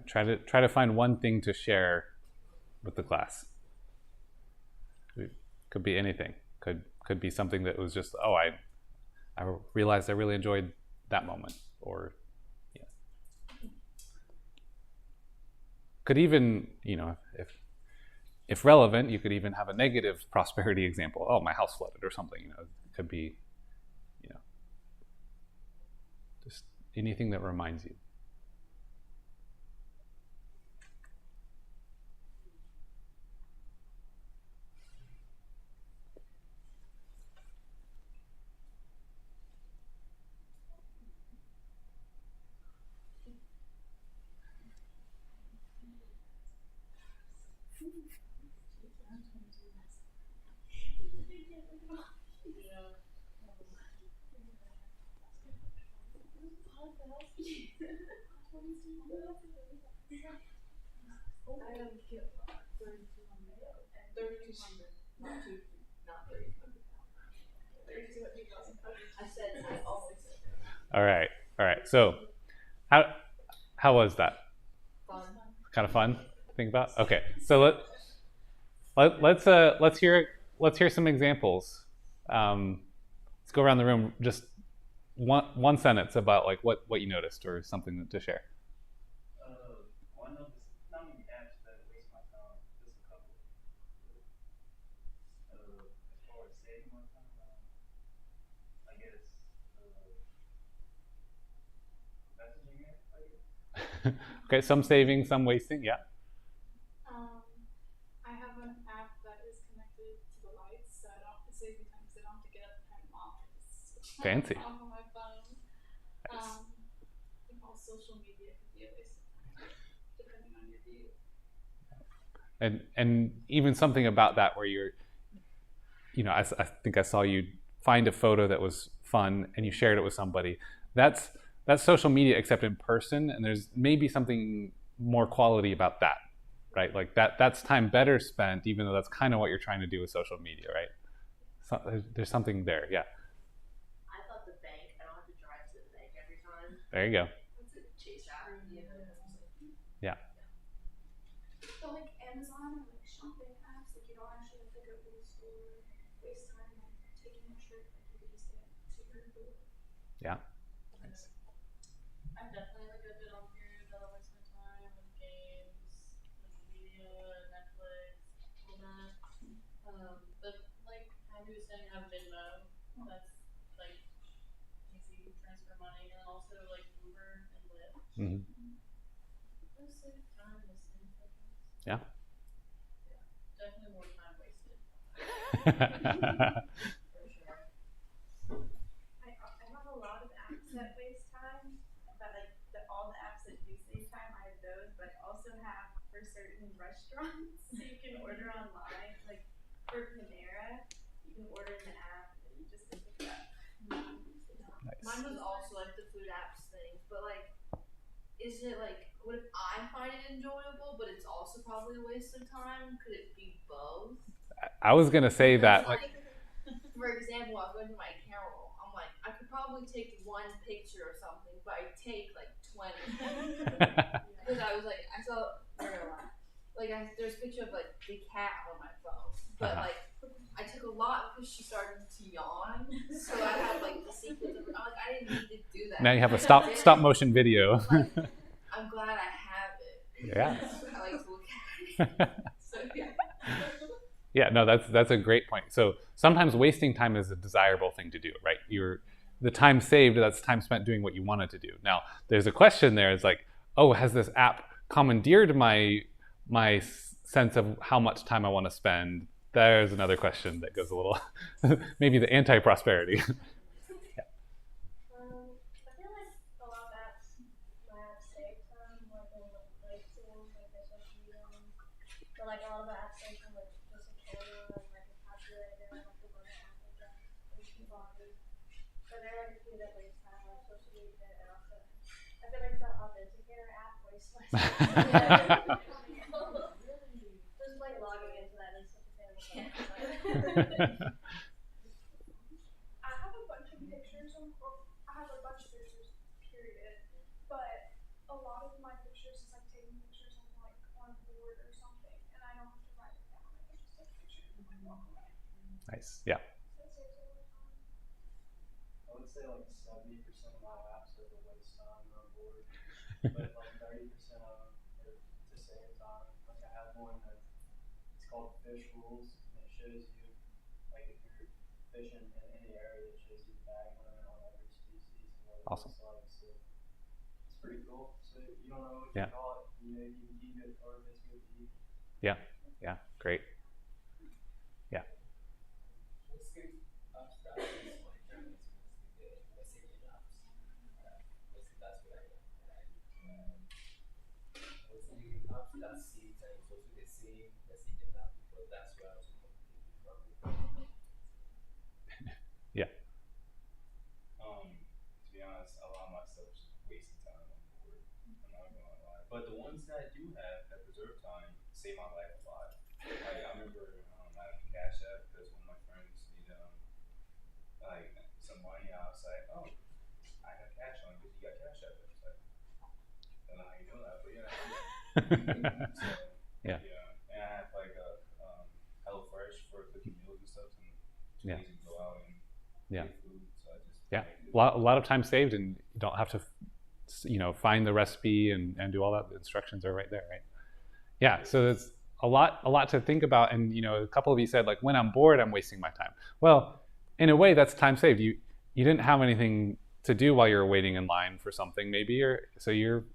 try to find one thing to share with the class. It could be anything. Could be something that was just, oh, I realized I really enjoyed that moment, or yeah. Could even, if relevant, you could even have a negative prosperity example. Oh, my house flooded or something. It could be, just anything that reminds you. All right. So, how was that? Fun. Kind of fun to think about. Okay, so let's hear some examples. Let's go around the room. Just one sentence about like what you noticed or something to share. One of the not many apps that waste my time. Just a couple. As far as saving my time, I guess messaging it. I guess. Okay, some saving, some wasting. Yeah. I have an app that is connected to the lights, so it saves me time because I don't have to get up and turn them off. Fancy. Off on my phone. I think all social media could be a waste of time, depending on your view. And even something about that where you're, I think I saw you find a photo that was fun and you shared it with somebody. That's social media, except in person, and there's maybe something more quality about that, right? Like that's time better spent, even though that's kind of what you're trying to do with social media, right? So there's something there, yeah. I thought the bank, I don't have to drive to the bank every time. There you go. It's a chase app, Yeah. But like Amazon or like shopping apps, like you don't actually have to go to the store, waste time like taking a trip, like you could just get cheaper food. Yeah. I'm definitely like a bit on here that I waste my time with games, social media, Netflix, all that. But like Abby was saying, I have Venmo. That's like easy to transfer money, and then also like Uber and Lyft. Mm-hmm. Those save time listening to things. Yeah. Yeah, definitely more time wasted. For sure. I have a lot of apps that waste time, but like all the apps that do save time, I have those. But I also have for certain restaurants, so you can order online. Like for Panera, you can order in the app and you just pick it up. Nice. Mine was also like the food apps thing, but like, is it like, what if I find it enjoyable, but it's also probably a waste of time? Could it be both? I was gonna say that, like, for example, I was going to my camera roll. I'm like, I could probably take one picture or something, but I take like 20. Because I was like, I saw, like, there's a picture of like the cat on my phone, but like, I took a lot because she started to yawn, so I had like the sequence of, I'm like, I didn't need to do that. now you have a stop motion video. Like, I'm glad I have it. Yeah. I like to look at it. So yeah. Yeah, no, that's a great point. So sometimes wasting time is a desirable thing to do, right? The time saved, that's time spent doing what you wanted to do. Now, there's a question there. It's like, oh, has this app commandeered my sense of how much time I want to spend? There's another question that goes a little, maybe the anti-prosperity. I feel like a lot of apps, my apps save time, more than like tools, like the social media ones. But like a lot of the apps save time, like just a camera and like a calculator, like the one app like that, or keep on it. But there are like a few that waste time, like social media, and also I feel like the authenticator app wastes my time. Just like logging into that is such a pain in the butt. I have a bunch of pictures, I have a bunch of pictures, period. But a lot of my pictures is like taking pictures on like on board or something, and I don't have to write it down. I can just take a picture and like walk away. Nice. Yeah. So it saves a lot of time. I would say like 70% of my apps are to waste time on board, but like 30% of them are to save time. Like I have one that it's called Fish Rules, and it shows you like if you're fishing in any area, it shows you the bag limit on every species and what it Awesome. looks like. So it's pretty cool. So you don't know what Yeah. you call it, you know, you can keep it or if it's good to eat. Yeah. Yeah. Great. Yeah. Let's get apps that is my journey to the messaging apps. Mostly that's what I like. Mostly apps that save time, so also the same messaging app because that's where I was completely from. Yeah. To be honest, a lot of my stuff is just wasting time on board. I'm not gonna lie. But the ones that I do have that preserve time save my life a lot. Like I remember I have a Cash App because one of my friends needed like some money. I was like, oh, I have cash on, but you got Cash App. I was like, I don't know how you know that, but yeah. So, Yeah. And I have like a HelloFresh for cooking meals and stuff, and it's Yeah. easy to go out and Yeah. get food. So I just Yeah. make it. A lot of time saved, and you don't have to, find the recipe and do all that. The instructions are right there, right? Yeah. So it's a lot to think about. And a couple of you said like, when I'm bored, I'm wasting my time. Well, in a way, that's time saved. You didn't have anything to do while you're waiting in line for something, maybe, so you're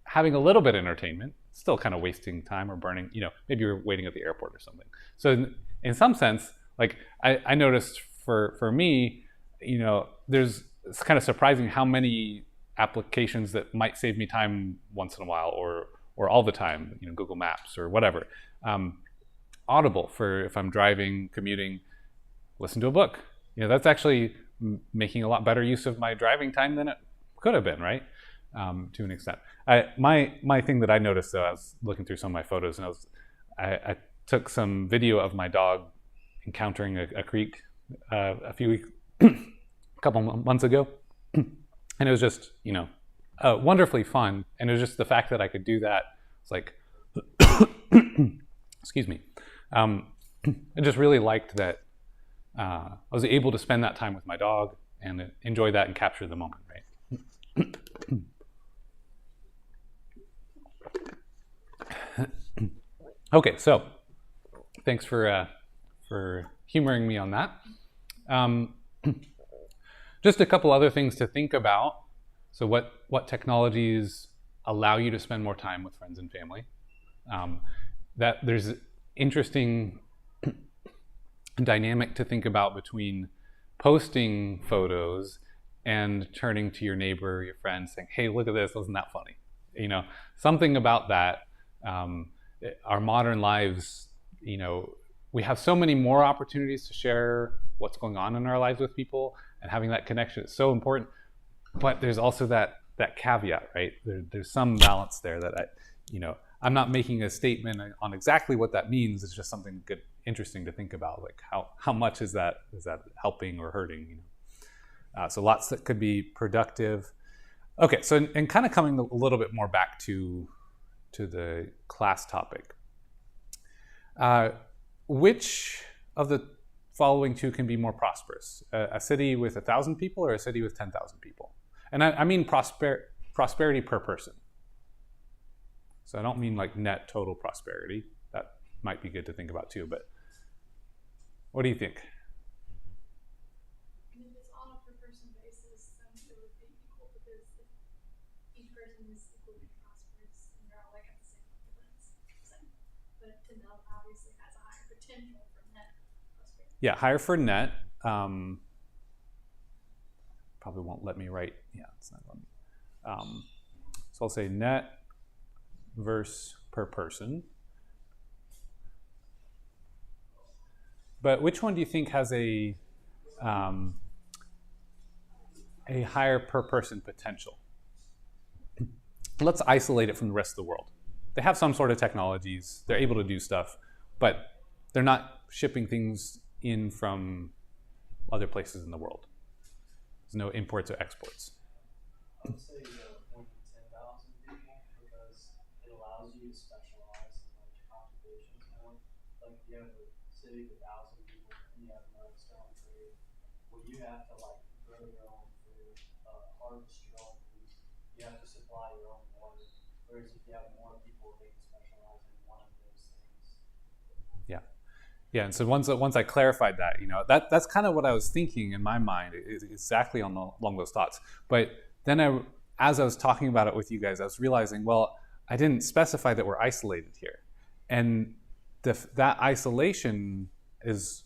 having a little bit of entertainment, still kind of wasting time or burning. Maybe you're waiting at the airport or something. So in some sense, like I noticed for me, it's kind of surprising how many applications that might save me time once in a while or all the time, Google Maps or whatever. Audible for if I'm driving, commuting, listen to a book. That's actually making a lot better use of my driving time than it could have been, right? To an extent. My thing that I noticed though, I was looking through some of my photos, and I took some video of my dog encountering a creek a couple months ago, and it was just wonderfully fun. And it was just the fact that I could do that. It's like, excuse me. I just really liked that I was able to spend that time with my dog and enjoy that and capture the moment, right? Okay, so thanks for humoring me on that. Just a couple other things to think about. So what technologies allow you to spend more time with friends and family? That there's interesting dynamic to think about between posting photos and turning to your neighbor or your friend saying, hey, look at this, wasn't that funny? Something about that. Our modern lives, we have so many more opportunities to share what's going on in our lives with people, and having that connection is so important. But there's also that caveat, right? There's some balance there that I'm not making a statement on exactly what that means. It's just something good, interesting to think about, like how much is that helping or hurting? So lots that could be productive. Okay, so and kind of coming a little bit more back to the class topic. Which of the following two can be more prosperous? A city with 1,000 people or a city with 10,000 people? And I mean prosperity per person. So I don't mean like net total prosperity. That might be good to think about too, but what do you think? If it's on a per person basis, then it would be equal, because if each person is equally prosperous and they're all like at the same level, then it's the same. But to know obviously has a higher potential for net prosperity. Yeah, higher for net. Probably won't let me write. Yeah, it's not letting me. So I'll say net verse per person. But which one do you think has a higher per person potential? Let's isolate it from the rest of the world. They have some sort of technologies. They're able to do stuff, but they're not shipping things in from other places in the world. There's no imports or exports. I would say 1 to 10,000 people. you to specialize in like occupations more. Like if you have a city of 1,000 people and you have no external trade, well, you have to like grow your own food, harvest your own food. You have to supply your own water. Whereas if you have more people, they can specialize in one of those things. Yeah, and so once I clarified that, that's kind of what I was thinking in my mind, is exactly along those thoughts. But then as I was talking about it with you guys, I was realizing, well, I didn't specify that we're isolated here, and that isolation is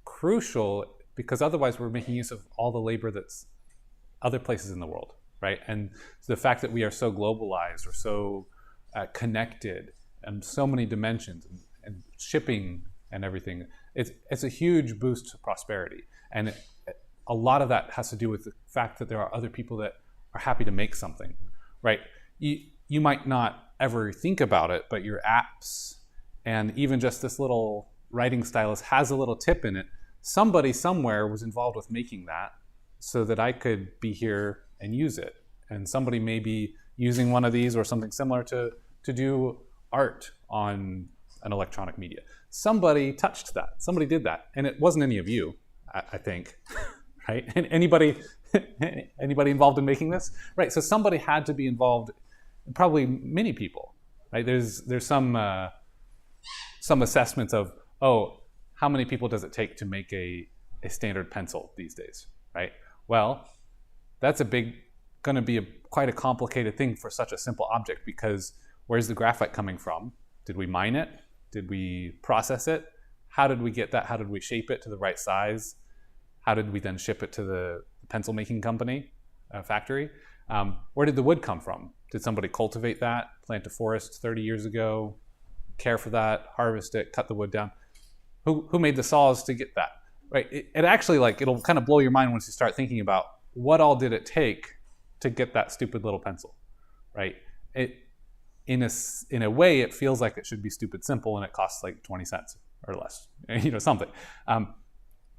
crucial because otherwise we're making use of all the labor that's other places in the world, right? And the fact that we are so globalized or so connected and so many dimensions and shipping and everything, it's a huge boost to prosperity. And a lot of that has to do with the fact that there are other people that are happy to make something, right? You might not ever think about it, but your apps and even just this little writing stylus has a little tip in it. Somebody somewhere was involved with making that so that I could be here and use it. And somebody may be using one of these or something similar to do art on an electronic media. Somebody touched that. Somebody did that. And it wasn't any of you, I think, right? And anybody involved in making this? Right, so somebody had to be involved, probably many people, right? There's some assessments of, how many people does it take to make a standard pencil these days, right? Well, that's going to be quite a complicated thing for such a simple object, because where's the graphite coming from? Did we mine it? Did we process it? How did we get that? How did we shape it to the right size? How did we then ship it to the pencil making company, factory? Where did the wood come from? Did somebody cultivate that, plant a forest 30 years ago, care for that, harvest it, cut the wood down? Who made the saws to get that? Right? It actually, it'll kind of blow your mind once you start thinking about what all did it take to get that stupid little pencil, right? In a way, it feels like it should be stupid simple, and it costs like 20 cents or less, something.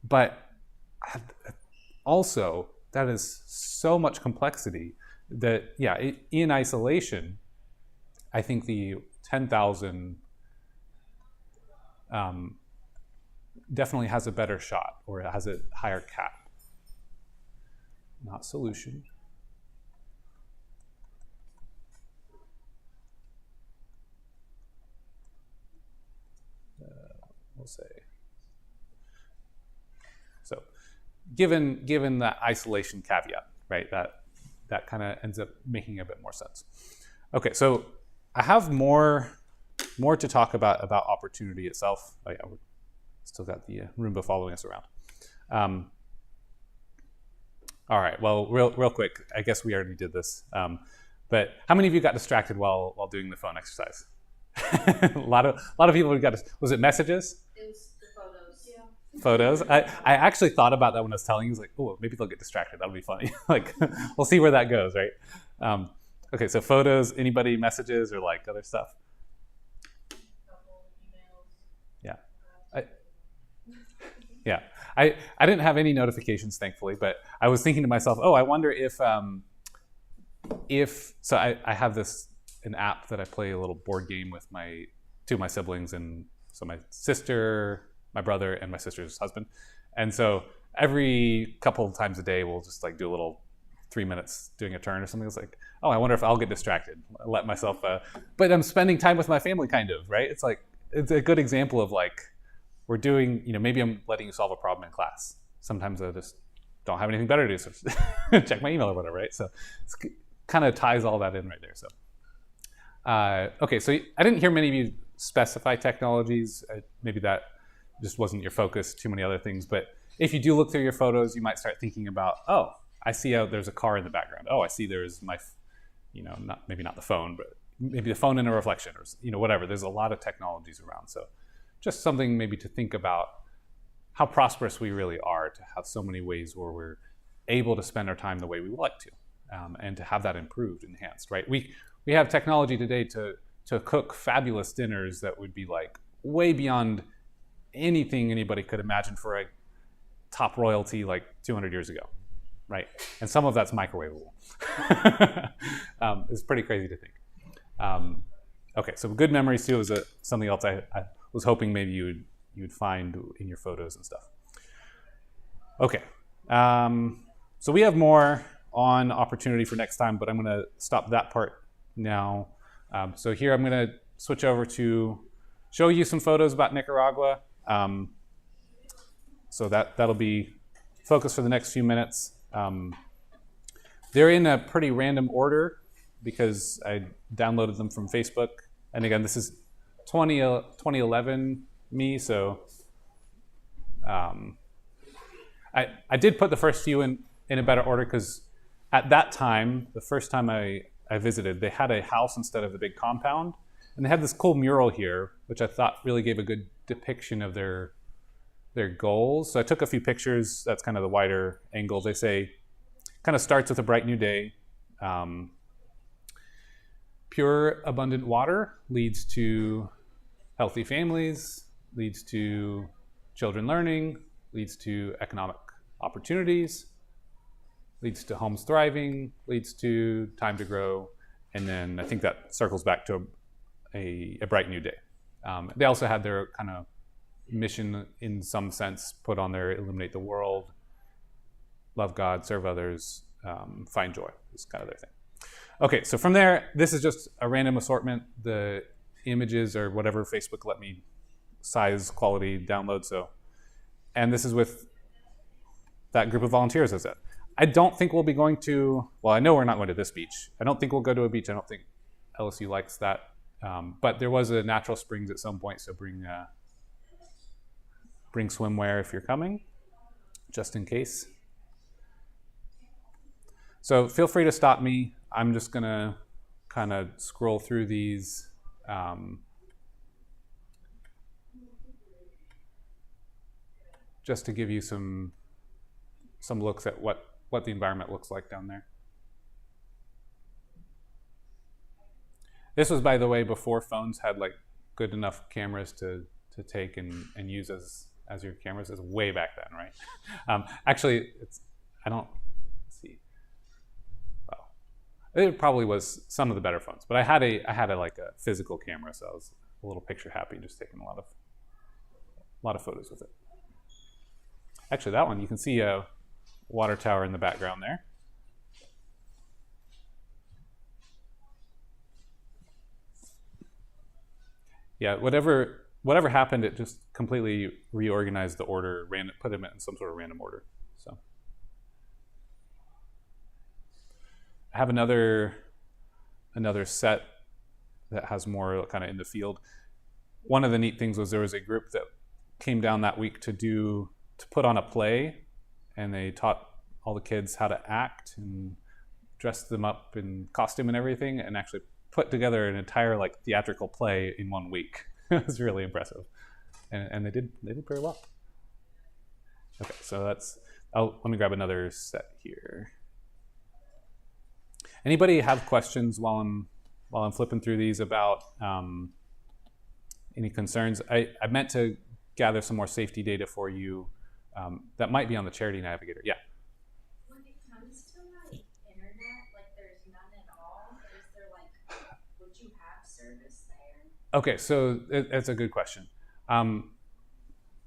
But also, that is so much complexity that, in isolation, I think the 10,000 definitely has a better shot, or it has a higher cap. Not solution. We'll say. So, given that isolation caveat, right? That kind of ends up making a bit more sense. Okay, so I have more to talk about opportunity itself. Oh yeah, we're still got the Roomba following us around. All right. Well, real quick. I guess we already did this. But how many of you got distracted while doing the phone exercise? a lot of people got. Was it messages? It was the photos. Yeah. Photos. I actually thought about that when I was telling you. I was like, oh, maybe they'll get distracted. That'll be funny. We'll see where that goes, right? Okay. So photos. Anybody messages or other stuff? Couple emails. Yeah. I didn't have any notifications, thankfully, but I was thinking to myself, I wonder if so I have an app that I play a little board game with two of my siblings, and so my sister, my brother, and my sister's husband. And so every couple of times a day, we'll just do a little 3 minutes doing a turn or something. It's like, I wonder if I'll get distracted. I let myself, but I'm spending time with my family, kind of, right? It's a good example of we're doing, maybe I'm letting you solve a problem in class. Sometimes I just don't have anything better to do, so check my email or whatever, right? So it kind of ties all that in right there. So, okay, so I didn't hear many of you specify technologies. Maybe that just wasn't your focus, too many other things. But if you do look through your photos, you might start thinking about, I see there's a car in the background. I see there's my, maybe not the phone, but maybe the phone in a reflection, or whatever. There's a lot of technologies around. So just something maybe to think about how prosperous we really are to have so many ways where we're able to spend our time the way we would like to, and to have that improved, enhanced, right? We have technology today to cook fabulous dinners that would be way beyond anything anybody could imagine for a top royalty 200 years ago, right? And some of that's microwavable. It's pretty crazy to think. Okay, so good memories too is something else I was hoping maybe you'd find in your photos and stuff. Okay, so we have more on opportunity for next time, but I'm going to stop that part now. So here I'm going to switch over to show you some photos about Nicaragua. So that'll be focus for the next few minutes. They're in a pretty random order because I downloaded them from Facebook. And again, this is 2011 me, so I did put the first few in a better order because at that time, the first time I visited, they had a house instead of the big compound. And they had this cool mural here, which I thought really gave a good depiction of their goals. So I took a few pictures. That's kind of the wider angle. They say, kind of starts with a bright new day. Pure, abundant water leads to healthy families, leads to children learning, leads to economic opportunities, leads to homes thriving, leads to time to grow. And then I think that circles back to a bright new day. They also had their kind of mission in some sense put on there: illuminate the world, love God, serve others, find joy. Is kind of their thing. Okay, so from there, this is just a random assortment. The images or whatever Facebook let me size, quality, download. So, and this is with that group of volunteers, as I said. I don't think we'll be going to, well, I know we're not going to this beach. I don't think we'll go to a beach. I don't think LSU likes that. But there was a natural springs at some point, so bring swimwear if you're coming, just in case. So feel free to stop me. I'm just going to kind of scroll through these. Just to give you some looks at what the environment looks like down there. This was, by the way, before phones had like good enough cameras to take and use as your cameras. It's way back then, right? Actually, let's see. Well, it probably was some of the better phones, but I had a like a physical camera, so I was a little picture happy, just taking a lot of photos with it. Actually, that one, you can see a water tower in the background there. Yeah, whatever happened, it just completely reorganized the order, put them in some sort of random order. So I have another set that has more kind of in the field. One of the neat things was there was a group that came down that week to put on a play, and they taught all the kids how to act and dressed them up in costume and everything, and actually put together an entire like theatrical play in 1 week. It was really impressive, and they did very well. Okay, so let me grab another set here. Anybody have questions while I'm flipping through these about any concerns? I meant to gather some more safety data for you that might be on the Charity Navigator. Yeah. When it comes to like internet, like there's none at all. Is there like, would you have service there? Okay, so it's a good question.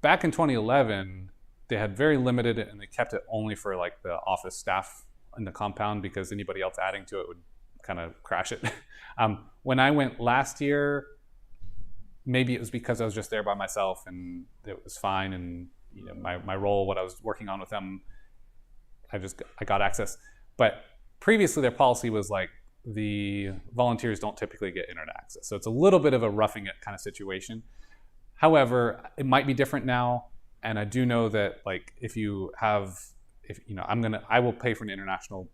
Back in 2011, they had very limited, and they kept it only for like the office staff in the compound because anybody else adding to it would kind of crash it. When I went last year, maybe it was because I was just there by myself and it was fine, and you know my role, what I was working on with them, I got access. But previously their policy was like the volunteers don't typically get internet access, so it's a little bit of a roughing it kind of situation. However, it might be different now, and I do know that like if you know, I will pay for an international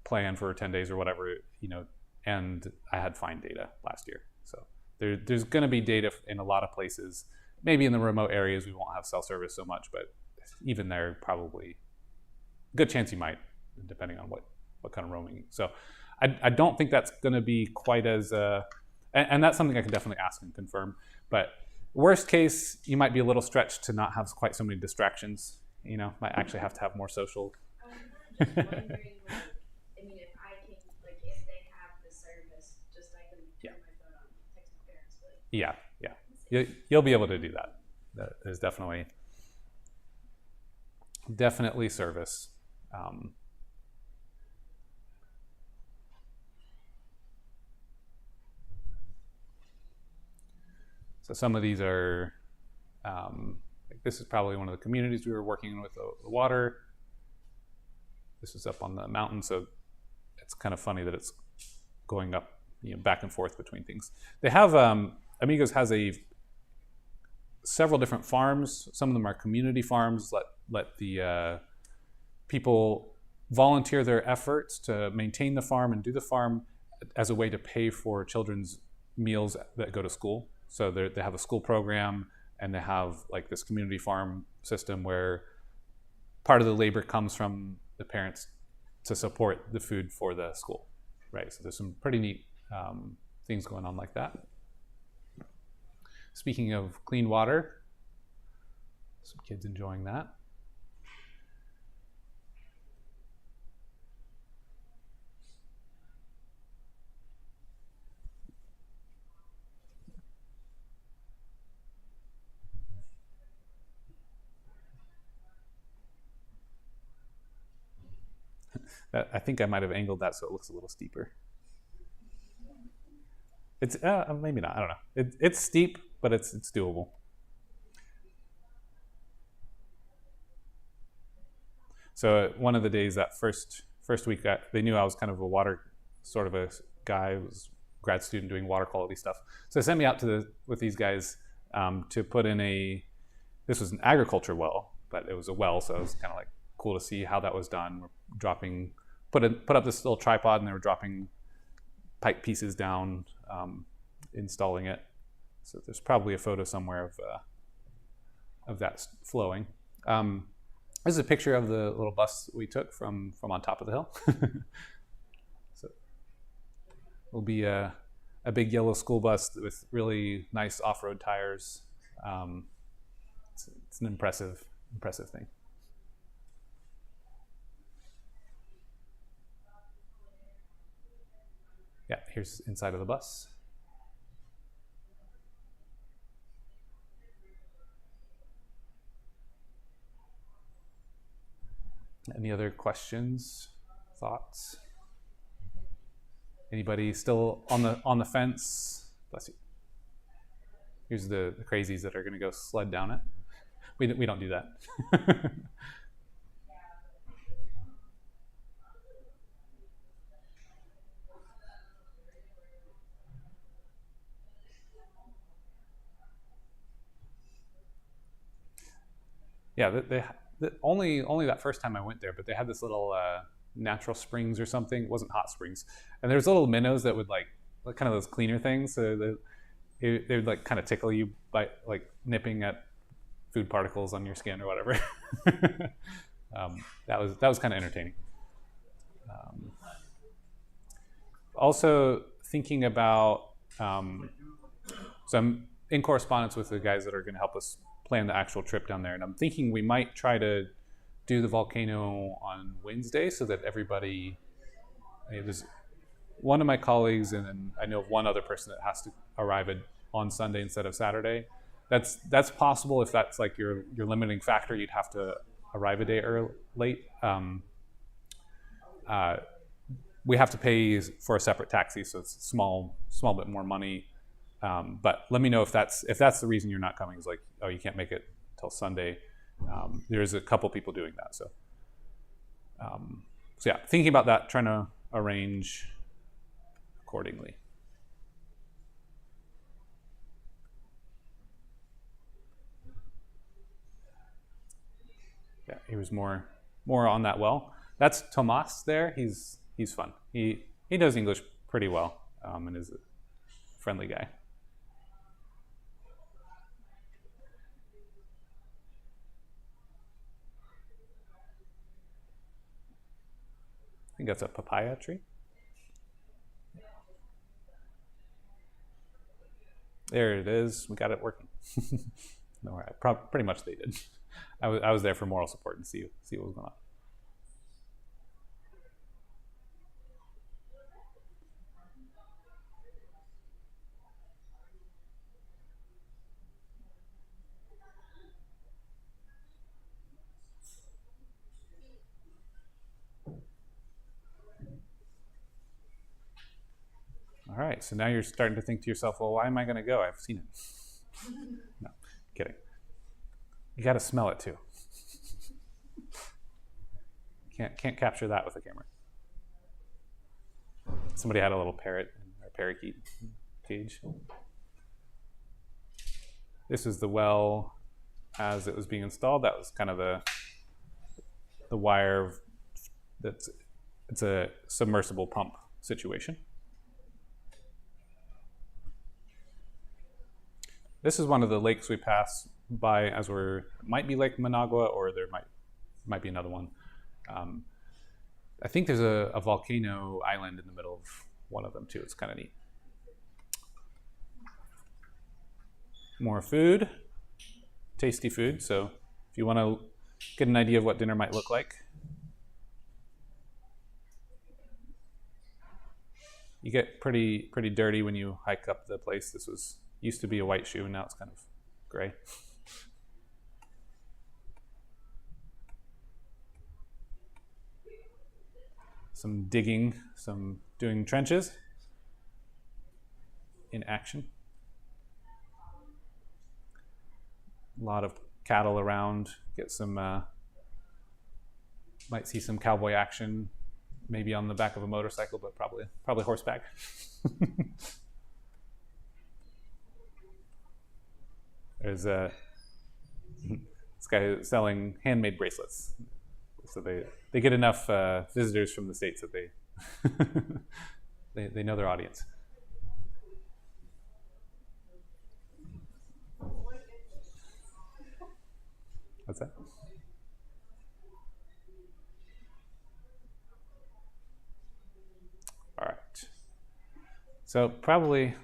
plan for 10 days or whatever, you know, and I had fine data last year, so there's going to be data in a lot of places. Maybe in the remote areas we won't have cell service so much, but even there, probably a good chance you might, depending on what kind of roaming. So I don't think that's going to be quite as, and that's something I can definitely ask and confirm. But worst case, you might be a little stretched to not have quite so many distractions. You know, might actually have to have more social. I'm just wondering, like, I mean, if they have the service, just I can turn my phone on. Yeah, yeah. You'll be able to do that. There's definitely service. So some of these are, like this is probably one of the communities we were working in with the water. This is up on the mountain, so it's kind of funny that it's going up, back and forth between things. They have, Amigos has several different farms. Some of them are community farms. Let the people volunteer their efforts to maintain the farm and do the farm as a way to pay for children's meals that go to school. So they have a school program, and they have like this community farm system where part of the labor comes from the parents to support the food for the school, right? So there's some pretty neat things going on like that. Speaking of clean water, some kids enjoying that. I think I might have angled that so it looks a little steeper. It's maybe not. I don't know. It's steep, but it's doable. So one of the days, that first week, they knew I was kind of a water sort of a guy, was grad student doing water quality stuff. So they sent me out with these guys to put in this was an agriculture well, but it was a well, so it was kind of like cool to see how that was done. We're put up this little tripod, and they were dropping pipe pieces down, installing it. So there's probably a photo somewhere of that flowing. This is a picture of the little bus we took from on top of the hill. So it'll be a big yellow school bus with really nice off-road tires. It's an impressive thing. Yeah, here's inside of the bus. Any other questions, thoughts? Anybody still on the fence? Bless you. Here's the crazies that are going to go sled down it. We don't do that. Yeah, only that first time I went there, but they had this little natural springs or something. It wasn't hot springs, and there's little minnows that would like kind of those cleaner things. So they would like kind of tickle you by like nipping at food particles on your skin or whatever. That was kind of entertaining. Also thinking about, so I'm in correspondence with the guys that are going to help us plan the actual trip down there, and I'm thinking we might try to do the volcano on Wednesday so that everybody. There's one of my colleagues, and then I know of one other person that has to arrive on Sunday instead of Saturday. That's possible if that's like your limiting factor. You'd have to arrive a day late. We have to pay for a separate taxi, so it's small bit more money. But let me know if that's the reason you're not coming. Is like, oh, you can't make it till Sunday. There's a couple people doing that. So yeah, thinking about that, trying to arrange accordingly. Yeah, he was more on that well. That's Tomas there. He's fun. He knows English pretty well, and is a friendly guy. I think that's a papaya tree. There it is. We got it working. No, pretty much they did. I was there for moral support and see what was going on. right, so now you're starting to think to yourself, well, why am I going to go? I've seen it. No, kidding. You got to smell it too. Can't capture that with a camera. Somebody had a little parrot or parakeet cage. This is the well as it was being installed. That was kind of the wire. It's a submersible pump situation. This is one of the lakes we pass by as might be Lake Managua, or there might be another one. I think there's a volcano island in the middle of one of them too. It's kind of neat. More food, tasty food. So if you want to get an idea of what dinner might look like, you get pretty dirty when you hike up the place. This used to be a white shoe, and now it's kind of gray. Some digging, some doing trenches in action. A lot of cattle around. Get some, might see some cowboy action, maybe on the back of a motorcycle, but probably horseback. There's this guy selling handmade bracelets. So they get enough visitors from the States that they know their audience. What's that? All right. So probably,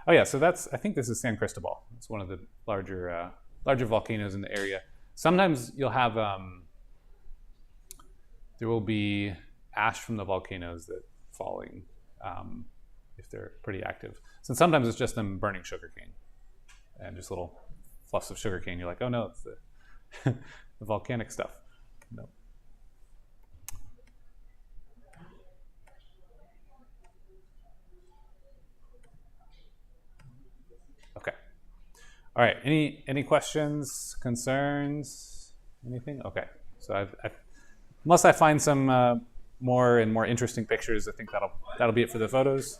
oh yeah, so I think this is San Cristobal. It's one of the larger volcanoes in the area. Sometimes you'll have, there will be ash from the volcanoes that falling if they're pretty active. So sometimes it's just them burning sugarcane and just little fluffs of sugarcane. You're like, oh no, it's the the volcanic stuff. No. Okay. All right. Any questions, concerns, anything? Okay. So unless I find some more interesting pictures, I think that'll be it for the photos.